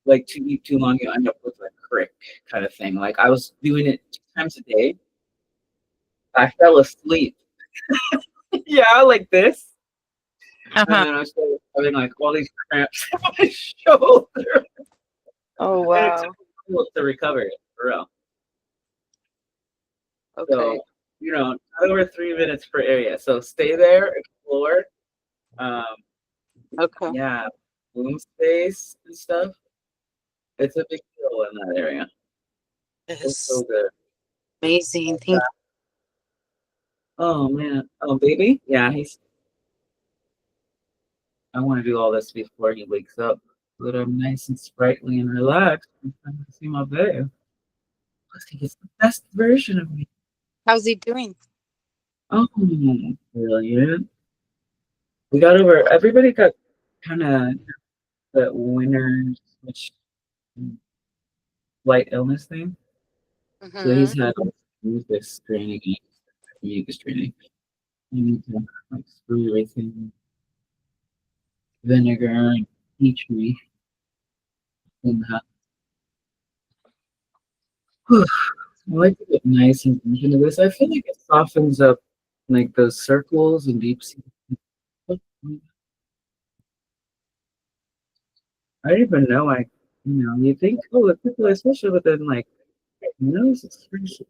like too long, you end up with a crick kind of thing. Like I was doing it 2 times a day. I fell asleep. Yeah, like this. And Uh-huh. then I started having like all these cramps in my shoulder. Oh, And it took wow. me a while to recover it, for real. Okay. So, not over 3 minutes per area. So stay there, explore. Um, Okay. yeah, room space and stuff. It's a big deal in that area. It's so Yes. good. Amazing. Thank Oh man. Oh baby? Yeah, I want to do all this before he wakes up. So that I'm nice and sprightly and relaxed. I'm trying to see my babe. Plus he gets the best version of me. How's he doing? Oh, brilliant. We got over everybody got kinda the winter switch light illness thing. So Mm-hmm. he's had mucus training, mucus training. You need to like screw everything, vinegar and tea tree and that. I like to get nice and deep into this. I feel like it softens up like those circles and deep sea. I didn't even know you think, oh, the people are special, but then like, nose is pretty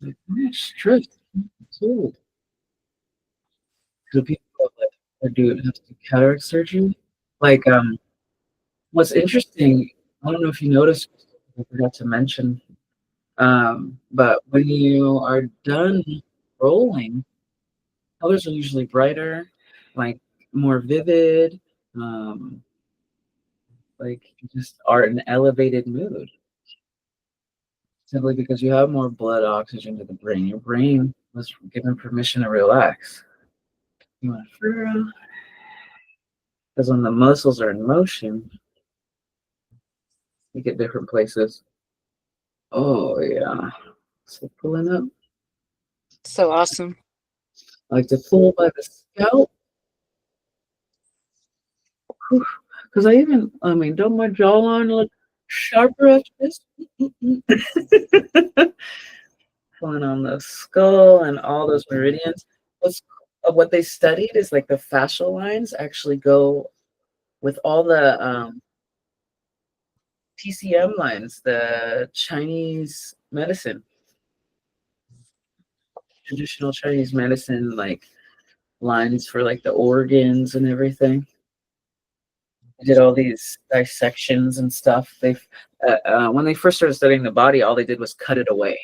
like, strict. Too. Do people like have to do cataract surgery? Like, what's interesting, I don't know if you noticed, I forgot to mention, but when you are done rolling, colors are usually brighter, like more vivid, um, like you just are in an elevated mood. Simply because you have more blood oxygen to the brain. Your brain was given permission to relax. You want to furrow, because when the muscles are in motion, you get different places. Oh yeah. So pulling up. So awesome. I like to pull by the scalp. Because I mean, don't my jawline look sharper after this. Pulling on the skull and all those meridians. What they studied is like the fascial lines actually go with all the TCM lines, the Chinese medicine, traditional Chinese medicine, like lines for like the organs and everything. They did all these dissections and stuff. When they first started studying the body, all they did was cut it away.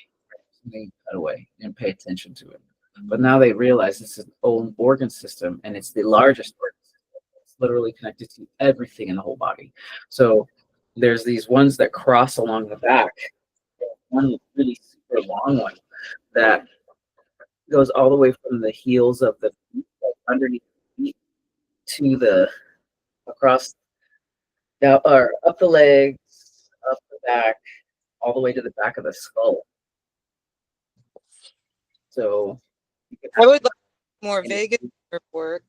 They cut away and pay attention to it. But now they realize it's an own organ system, and it's the largest organ system. It's literally connected to everything in the whole body. So there's these ones that cross along the back. One really super long one that goes all the way from the heels of the feet, like underneath the feet, to the across down or up the legs, up the back, all the way to the back of the skull. So I would like more vagus nerve work.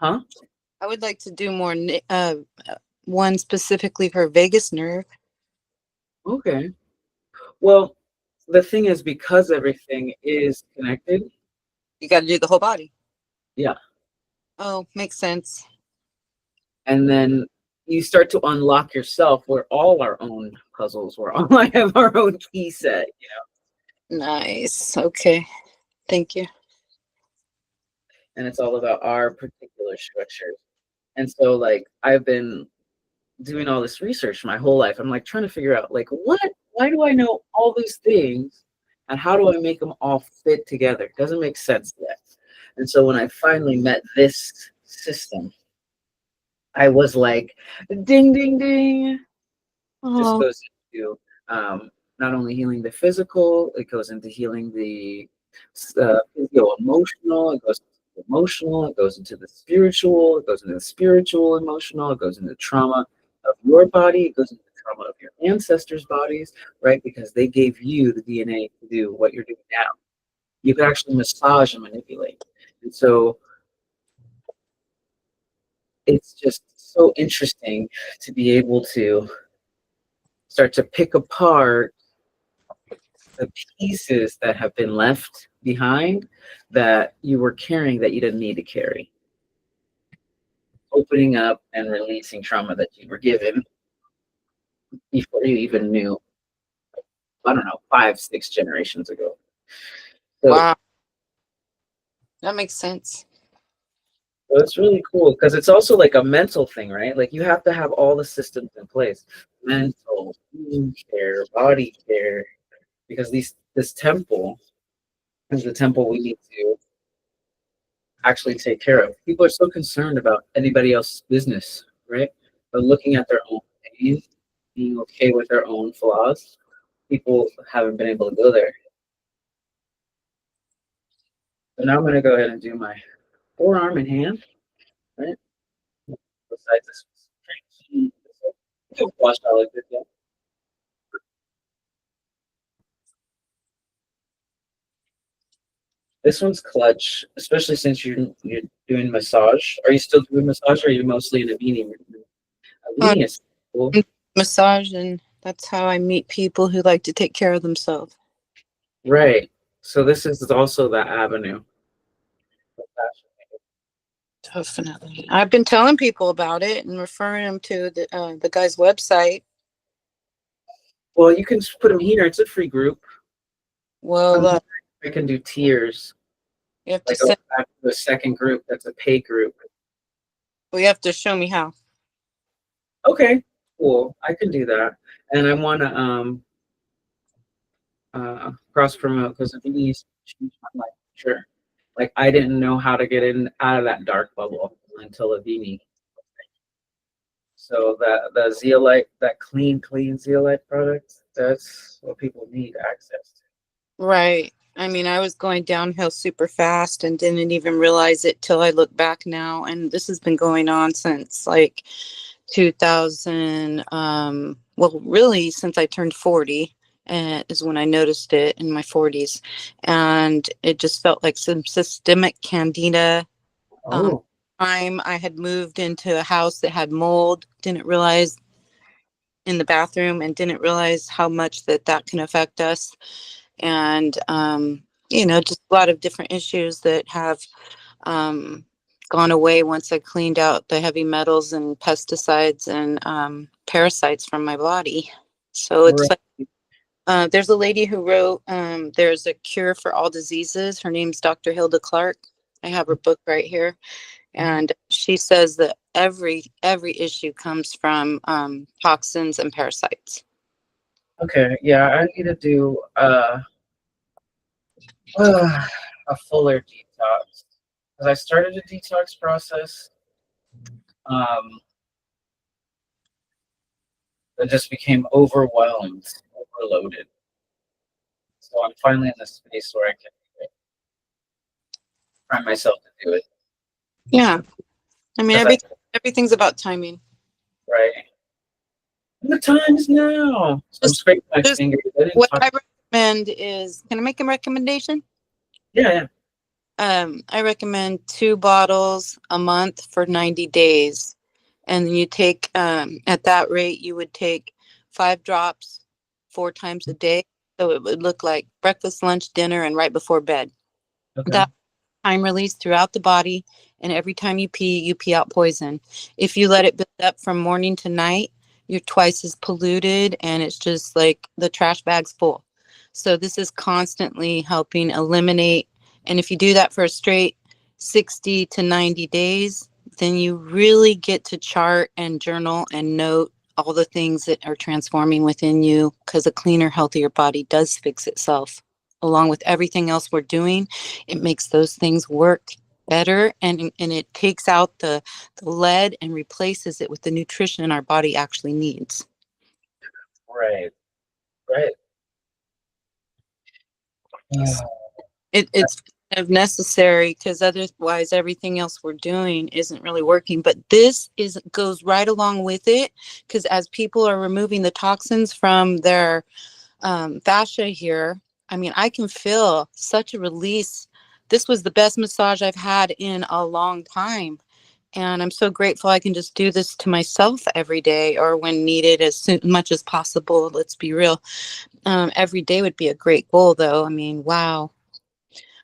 Huh? I would like to do more one specifically for vagus nerve. Okay. Well, the thing is, because everything is connected. You got to do the whole body. Yeah. Oh, makes sense. And then you start to unlock yourself. We're all our own puzzles. We're all have our own key set, you know. Nice. Okay. Thank you. And it's all about our particular structures. And so, like, I've been doing all this research my whole life. I'm like trying to figure out, like, why do I know all these things, and how do I make them all fit together? It doesn't make sense yet. And so when I finally met this system, I was like, ding, ding, ding. Just goes into not only healing the physical, it goes into healing the physio-emotional, it goes into the emotional, it goes into the spiritual, it goes into the spiritual emotional, it goes into the trauma of your body, it goes into the trauma of your ancestors' bodies, right? Because they gave you the DNA to do what you're doing now. You can actually massage and manipulate. And so it's just so interesting to be able to start to pick apart the pieces that have been left behind that you were carrying that you didn't need to carry. Opening up and releasing trauma that you were given before you even knew, I don't know, 5, 6 generations ago. So, wow. That makes sense. So it's really cool because it's also like a mental thing, right? Like you have to have all the systems in place: mental, food care, body care, because this temple is the temple we need to actually take care of. People are so concerned about anybody else's business, right? But looking at their own pain, being okay with their own flaws, people haven't been able to go there. So now I'm going to go ahead and do my forearm and hand, right? Besides this, wash out like this, yeah. This one's clutch, especially since you're doing massage. Are you still doing massage, or are you mostly in a beanie? A beanie is cool. Massage, and that's how I meet people who like to take care of themselves. Right. So this is also that avenue. Definitely. I've been telling people about it and referring them to the guy's website. Well, you can put them here. It's a free group. Well, I can do tiers. you have to Like send, back to a second group. That's a pay group. well, you have to show me how. Okay, cool. I can do that. And I want to cross promote because I think he's changed my life. Sure. Like I didn't know how to get in out of that dark bubble until a beanie. So the zeolite, that clean zeolite product, that's what people need access to. Right. I mean, I was going downhill super fast and didn't even realize it till I look back now. And this has been going on since like 2000. Well, really since I turned 40 is when I noticed it in my 40s. And it just felt like some systemic candida. I had moved into a house that had mold, didn't realize in the bathroom and didn't realize how much that can affect us. And, just a lot of different issues that have um, gone away once I cleaned out the heavy metals and pesticides and parasites from my body. So it's Right. like, there's a lady who wrote, there's a cure for all diseases. Her name's Dr. Hilda Clark. I have her book right here. And she says that every issue comes from toxins and parasites. Okay, yeah, I need to do a fuller detox because I started a detox process that just became overwhelmed, overloaded. So I'm finally in this space where I can find myself to do it. Yeah. I mean, 'Cause I- everything's about timing. right. And the time is now. So I'm Just- scraping my just fingers. I didn't What talk. I recommend is, can I make a recommendation? Yeah. I recommend 2 bottles a month for 90 days. And you take, at that rate, you would take 5 drops 4 times a day. So it would look like breakfast, lunch, dinner, and right before bed. Okay. That time release throughout the body, and every time you pee out poison. If you let it build up from morning to night, you're twice as polluted, and it's just like the trash bag's full. So this is constantly helping eliminate, and if you do that for a straight 60 to 90 days, then you really get to chart and journal and note all the things that are transforming within you, because a cleaner, healthier body does fix itself. Along with everything else we're doing, it makes those things work better, and it takes out the lead and replaces it with the nutrition our body actually needs. Right. Right. It's kind of necessary, because otherwise everything else we're doing isn't really working. But this goes right along with it, because as people are removing the toxins from their fascia here, I mean, I can feel such a release. This was the best massage I've had in a long time. And I'm so grateful I can just do this to myself every day, or when needed, much as possible. Let's be real. Every day would be a great goal, though. I mean, wow.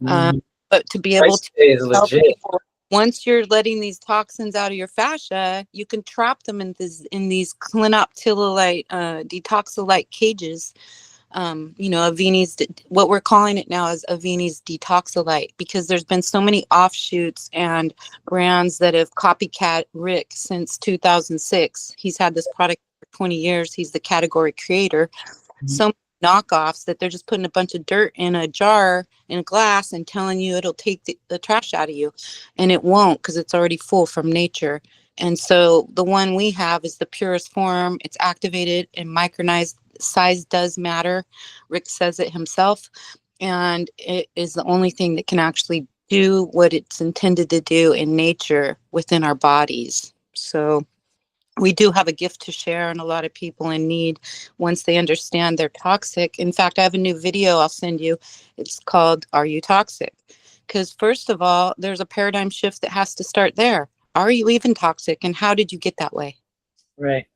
Mhm. But to be able Price to is help legit. people, once you're letting these toxins out of your fascia, you can trap them in these clinoptilolite, detoxolite cages. Avini's, what we're calling it now is Avini's detoxolite, because there's been so many offshoots and brands that have copycat Rick since 2006. He's had this product for 20 years. He's the category creator. So many knockoffs that they're just putting a bunch of dirt in a jar in a glass and telling you it'll take the trash out of you, and it won't, because it's already full from nature. And so the one we have is the purest form. It's activated and micronized. Size does matter. Rick says it himself. And it is the only thing that can actually do what it's intended to do in nature within our bodies. So we do have a gift to share, and a lot of people in need, once they understand they're toxic. In fact, I have a new video I'll send you. It's called Are You Toxic? Because first of all, there's a paradigm shift that has to start there. Are you even toxic, and how did you get that way? Right.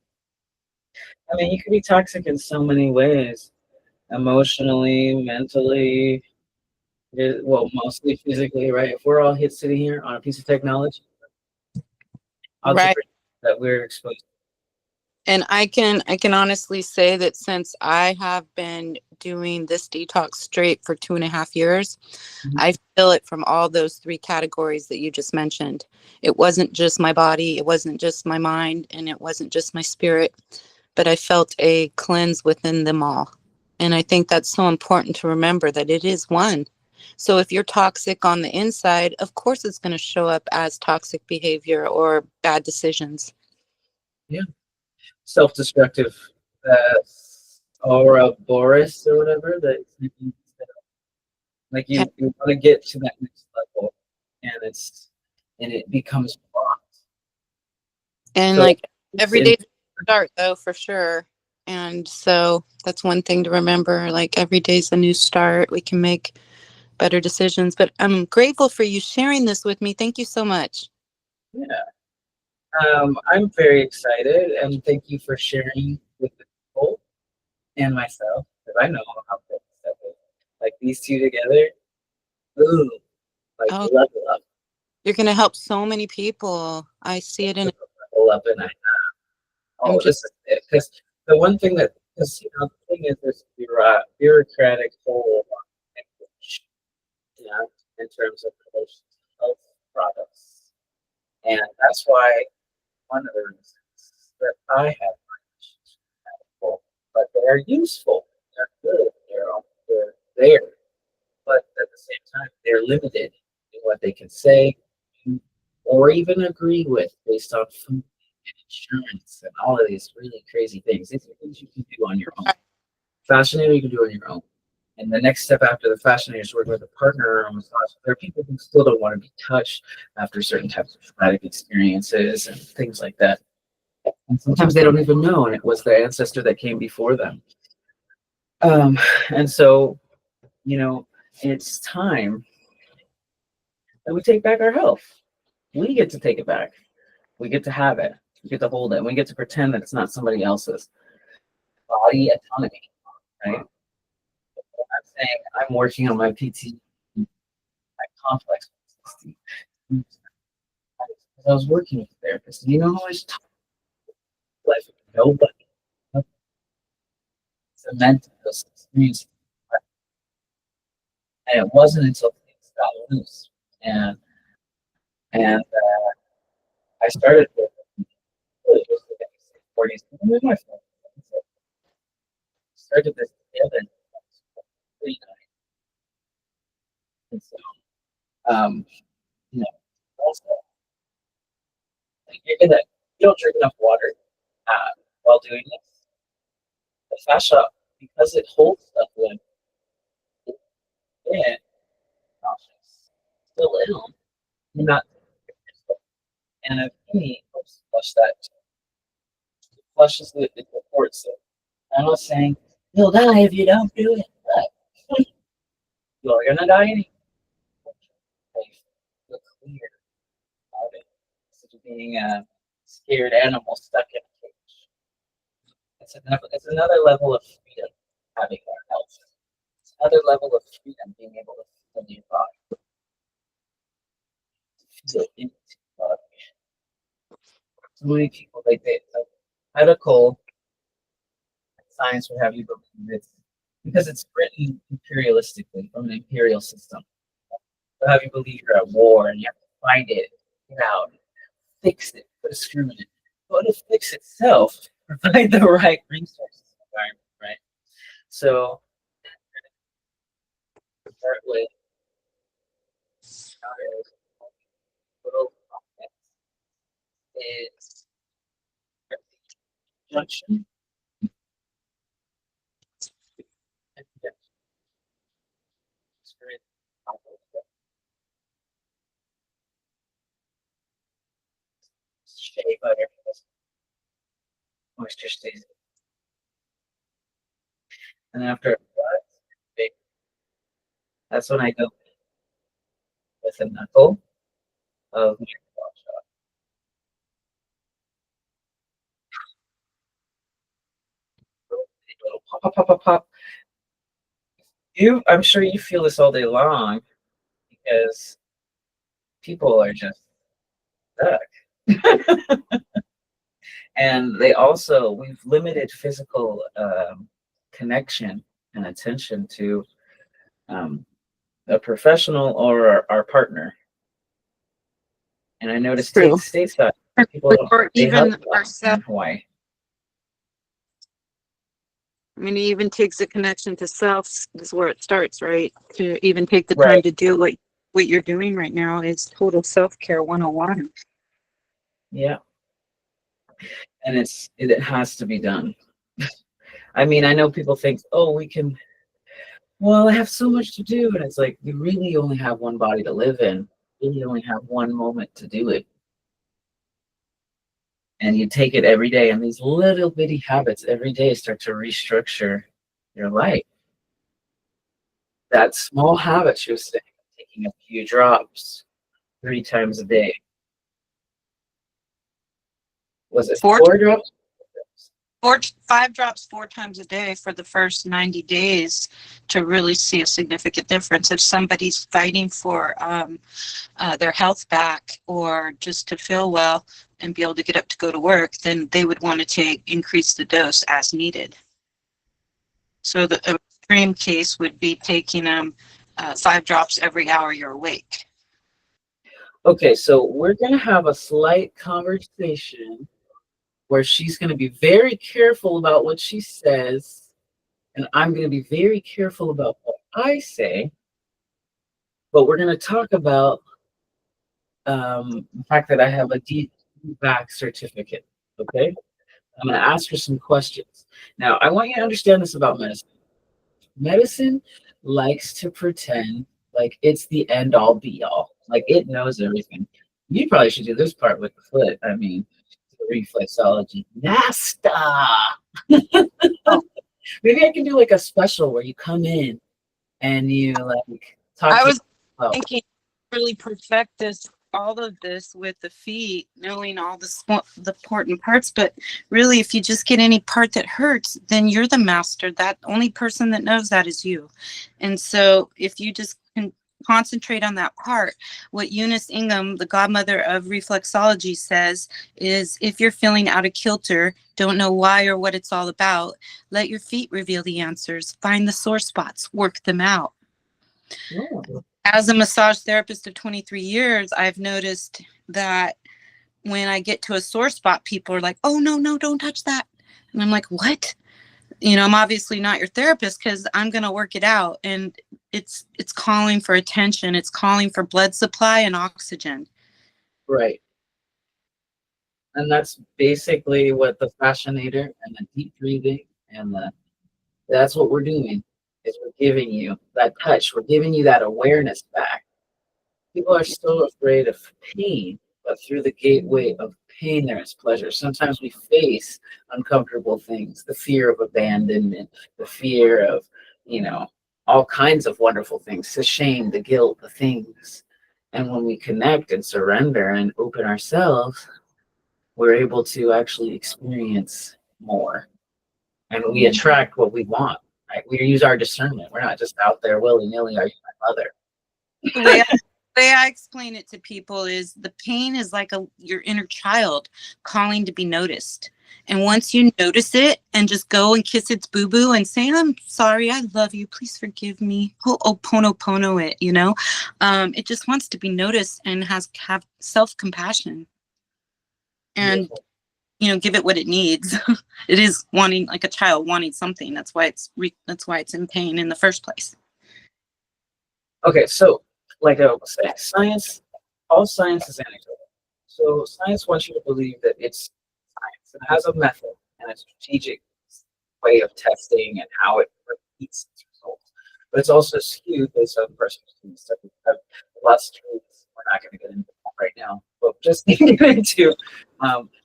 I mean, you can be toxic in so many ways, emotionally, mentally, well, mostly physically, right? If we're all sitting here on a piece of technology, odds are Right. pretty good that we're exposed. And I can honestly say that since I have been doing this detox straight for 2.5 years, Mhm. I feel it from all those 3 categories that you just mentioned. It wasn't just my body, it wasn't just my mind, and it wasn't just my spirit, but I felt a cleanse within them all. And I think that's so important to remember, that it is one. So if you're toxic on the inside, of course it's going to show up as toxic behavior or bad decisions. Yeah. Self-destructive, Ouroboros or whatever. Like you want to get to that next level, and it becomes blocked. And So like every in, day start, though, for sure. And so that's one thing to remember, like every day's a new start. We can make better decisions. But I'm grateful for you sharing this with me. Thank you so much. yeah, I'm very excited, and thank you for sharing with the people and myself, because I know how good stuff is. Like these two together, ooh, like Oh, level up, you're gonna help so many people. I see it in. level up, and I'm this just is it. Because the one thing that, because the thing is, this bureaucratic whole language, in terms of relations to health products, and that's why one of the reasons that I have medical, but they're useful, they're good, they're there, but at the same time, they're limited in what they can say or even agree with based on food and insurance and all of these really crazy things. These are things you can do on your own. Fascinator, you can do on your own. And the next step after the fascinator is working with a partner or a massage. There are people who still don't want to be touched after certain types of traumatic experiences and things like that. And sometimes they don't even know, and it was the ancestor that came before them. And so, it's time that we take back our health. We get to take it back. We get to have it. We get to hold it. We get to pretend that it's not somebody else's. Body autonomy, right? I'm saying I'm working on my PT, my complex PTSD. I was working with a therapist. You know how much time life with nobody cemented those experiences. And it wasn't until things got loose and I started with really just the 40s. Started this together in 39. And so, um, you know, also, like you don't drink enough water while doing this. The fascia, because it holds stuff when it's still ill, you're not. And a penny helps flush that. It flushes the cords. So I'm not saying you'll die if you don't do it, but you're gonna die anyway. Feel clear about it instead of being a scared animal stuck in a cage. It's another level of freedom having our health. It's another level of freedom being able to feel your body, to feel into your body. So many people medical science would have you believe it's because it's written imperialistically from an imperial system. They'll have you believe you're at war and you have to find it, get out, fix it, put a screw in it. But to fix itself, provide the right resources and environment, right? So start with little is junction and shea butter because moisture stays. And after that's when I go with a knuckle of pop, pop, pop, pop, pop. I'm sure you feel this all day long because people are just stuck. And we've limited physical connection and attention to a professional or our partner. And I noticed true. stateside people Or they help even ourselves. in Hawaii. I mean, it even takes a connection to self. Is where it starts, right? To even take the time Right. to do what you're doing right now is total self-care 101. Yeah. And it has to be done. I mean, I know people think, oh, well, I have so much to do. And it's like, you really only have one body to live in. You really only have one moment to do it. And you take it every day. And these little bitty habits every day start to restructure your life. That small habit she was saying, taking a few drops 3 times a day. Was it 4 drops? 5 drops 4 times a day for the first 90 days to really see a significant difference. If somebody's fighting for their health back or just to feel well and be able to get up to go to work, then they would want to increase the dose as needed. So the extreme case would be taking 5 drops every hour you're awake. Okay, so we're going to have a slight conversation where she's going to be very careful about what she says, and I'm going to be very careful about what I say. But we're going to talk about the fact that I have a DVAC certificate. Okay, I'm going to ask her some questions. Now, I want you to understand this about medicine. Medicine likes to pretend like it's the end all be all, like it knows everything. You probably should do this part with the foot. I mean, reflexology. Nasta. Maybe I can do like a special where you come in and you like talk. I was thinking really perfect all of this with the feet, knowing all the important parts. But really, if you just get any part that hurts, then you're the master. That only person that knows that is you. And so if you just can concentrate on that part, what Eunice Ingham, the godmother of reflexology, says is, if you're feeling out of kilter, don't know why or what it's all about, let your feet reveal the answers. Find the sore spots, work them out. Oh. As a massage therapist of 23 years, I've noticed that when I get to a sore spot, people are like, oh, no, don't touch that. And I'm like, what? You know, I'm obviously not your therapist because I'm going to work it out. And it's calling for attention. It's calling for blood supply and oxygen. Right. And that's basically what the Fascianator and the deep breathing and that's what we're doing, is we're giving you that touch. We're giving you that awareness back. People are so afraid of pain, but through the gateway of pain, there is pleasure. Sometimes we face uncomfortable things, the fear of abandonment, the fear of, all kinds of wonderful things, the shame, the guilt, the things. And when we connect and surrender and open ourselves, we're able to actually experience more. And we attract what we want, right? We use our discernment. We're not just out there willy-nilly, are you my mother? The way I explain it to people is the pain is like your inner child calling to be noticed. And once you notice it and just go and kiss its boo-boo and say, I'm sorry, I love you, please forgive me. Pono it, it just wants to be noticed and have self-compassion. And give it what it needs. It is wanting, like a child wanting something. That's why it's in pain in the first place. Okay, so like I was saying, all science is anecdotal. So science wants you to believe that it's science. It has a method and a strategic way of testing and how it repeats its results. But it's also skewed based on personal stuff. We have lots of truths. We're not going to get into that right now, but just getting into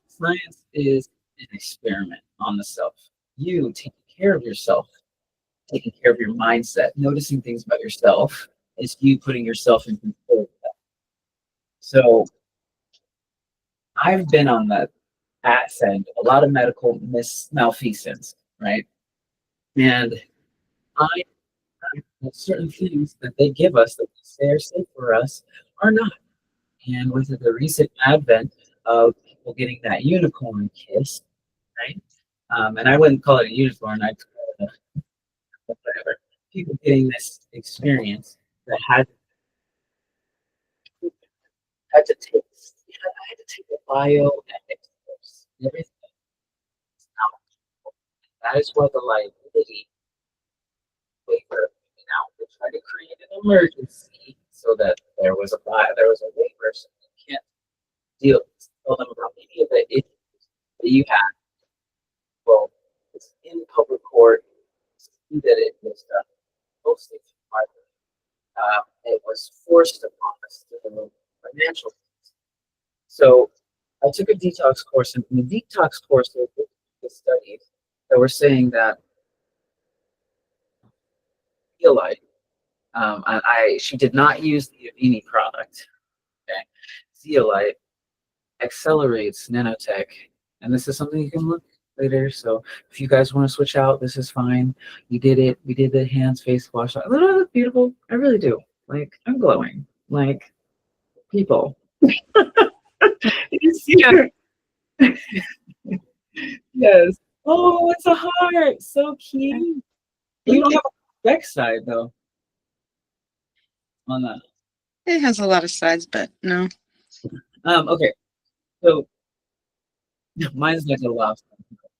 science is an experiment on the self. You taking care of yourself, taking care of your mindset, noticing things about yourself is you putting yourself in control of that. So I've been on that end, a lot of medical malfeasance, right? And I certain things that they give us that we say are safe for us are not. And with the recent advent of people getting that unicorn kiss, right? And I wouldn't call it a unicorn, I'd call it a whatever. People getting this experience that had to take, I had to take a bioethics course. Everything is now. That is why the liability waiver, they tried to create an emergency so that there was a waiver, so you can't tell them about any of the issues that you had. Well, it's in public court. See that it was done mostly private. It was forced upon us through financial things. So I took a detox course, and in the detox course, there were the studies that were saying that zeolite, she did not use the Avini product. Okay, zeolite accelerates nanotech, and this is something you can look later. So if you guys want to switch out, this is fine. We did it. We did the hands, face wash. I look beautiful. I really do. Like, I'm glowing. Like, people. You see Yeah. Yes. Oh, it's a heart. So cute. You don't have a back side though on that. It has a lot of sides, but no. Okay. So mine's like a love.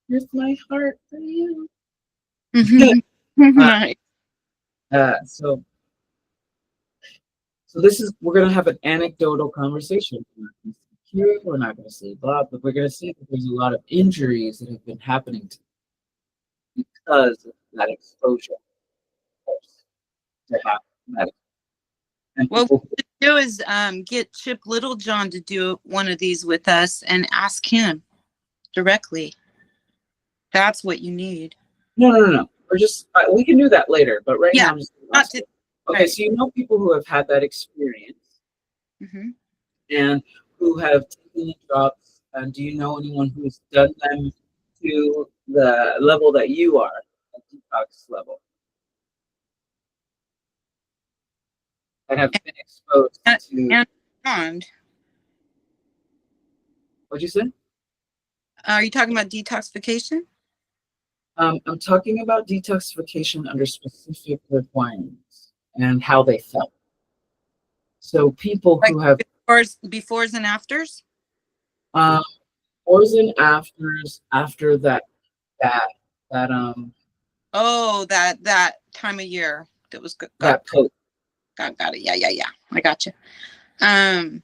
Here's my heart for you. Nice. So this is, we're gonna have an anecdotal conversation. We're not gonna see cure, we're not gonna say blah, but we're gonna see that there's a lot of injuries that have been happening because of that exposure to have that. And What people, we should do is get Chip Littlejohn to do one of these with us and ask him directly. That's what you need. no. We're just we can do that later, but right Yeah, now I'm just gonna not ask to. you. Okay, Right. so you know people who have had that experience Hmm. and who have taken the drops, and do you know anyone who's done them to the level that you are, a detox level, that have been exposed to? And bond. What'd you say? Are you talking about detoxification? I'm talking about detoxification under specific requirements and how they felt. So people Like who have befores and afters? um, poison afters after that that Oh, that time of year that was that post. got it. Yeah. I got you. Um,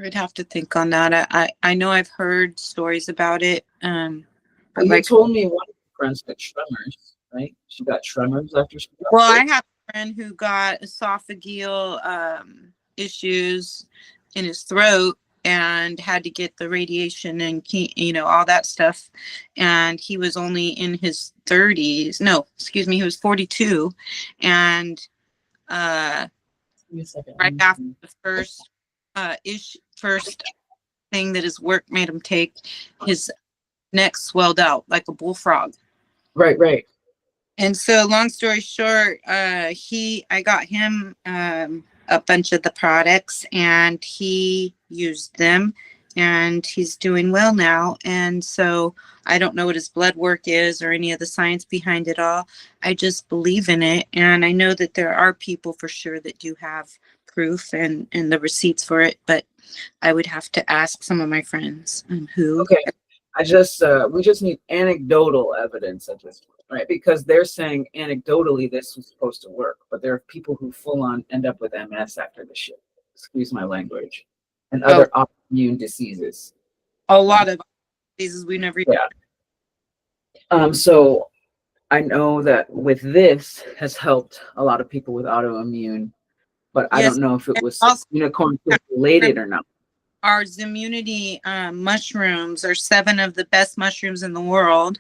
I'd have to think on that. I know I've heard stories about it. Well, But you like, told me one of your friends got tremors, right? She got tremors after she got well, I poisoned. have a friend who got esophageal issues in his throat and had to get the radiation and all that stuff. And he was only in his 30s. No, excuse me, he was 42, and Give me a second. right after the first thing that his work made him take, his neck swelled out like a bullfrog. Right. And so, long story short, I got him a bunch of the products, and he used them, and he's doing well now. And so, I don't know what his blood work is or any of the science behind it all. I just believe in it, and I know that there are people for sure that do have proof and the receipts for it, but I would have to ask some of my friends who. Okay. We just need anecdotal evidence at this point, right? Because they're saying anecdotally this was supposed to work, but there are people who full on end up with MS after the shit. Excuse my language. And Oh, other autoimmune diseases. a lot of diseases we never. Yeah. So I know that with this has helped a lot of people with autoimmune, but I Yes, don't know if it was also unicorn related or not. our Immunity mushrooms are 7 of the best mushrooms in the world.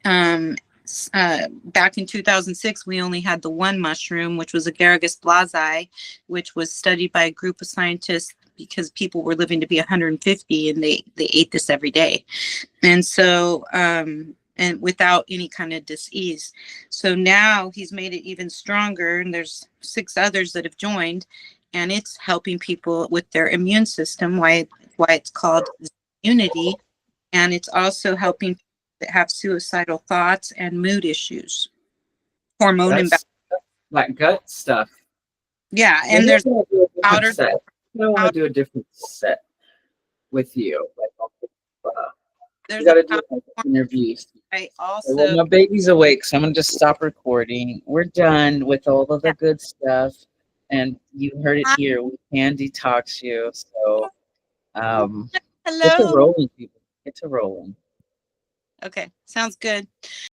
Back in 2006, we only had the one mushroom, which was Agaricus blasi, which was studied by a group of scientists because people were living to be 150, and they ate this every day. And so, and without any kind of disease. So now he's made it even stronger, and there's 6 others that have joined, and it's helping people with their immune system. Why it's called Immunity, and it's also helping people that have suicidal thoughts and mood issues, hormone imbalance. That's that gut stuff. Yeah, Maybe and I'm there's gonna do a different powder. set. I want to do a different set with you. Like, we There's a got to do powder like interviews. I Okay, well, also. my baby's awake, so I'm gonna just stop recording. We're done with all of the good stuff, and you heard it here. We can detox you, so get to Hello. rolling, people. Get to rolling. Okay, sounds good.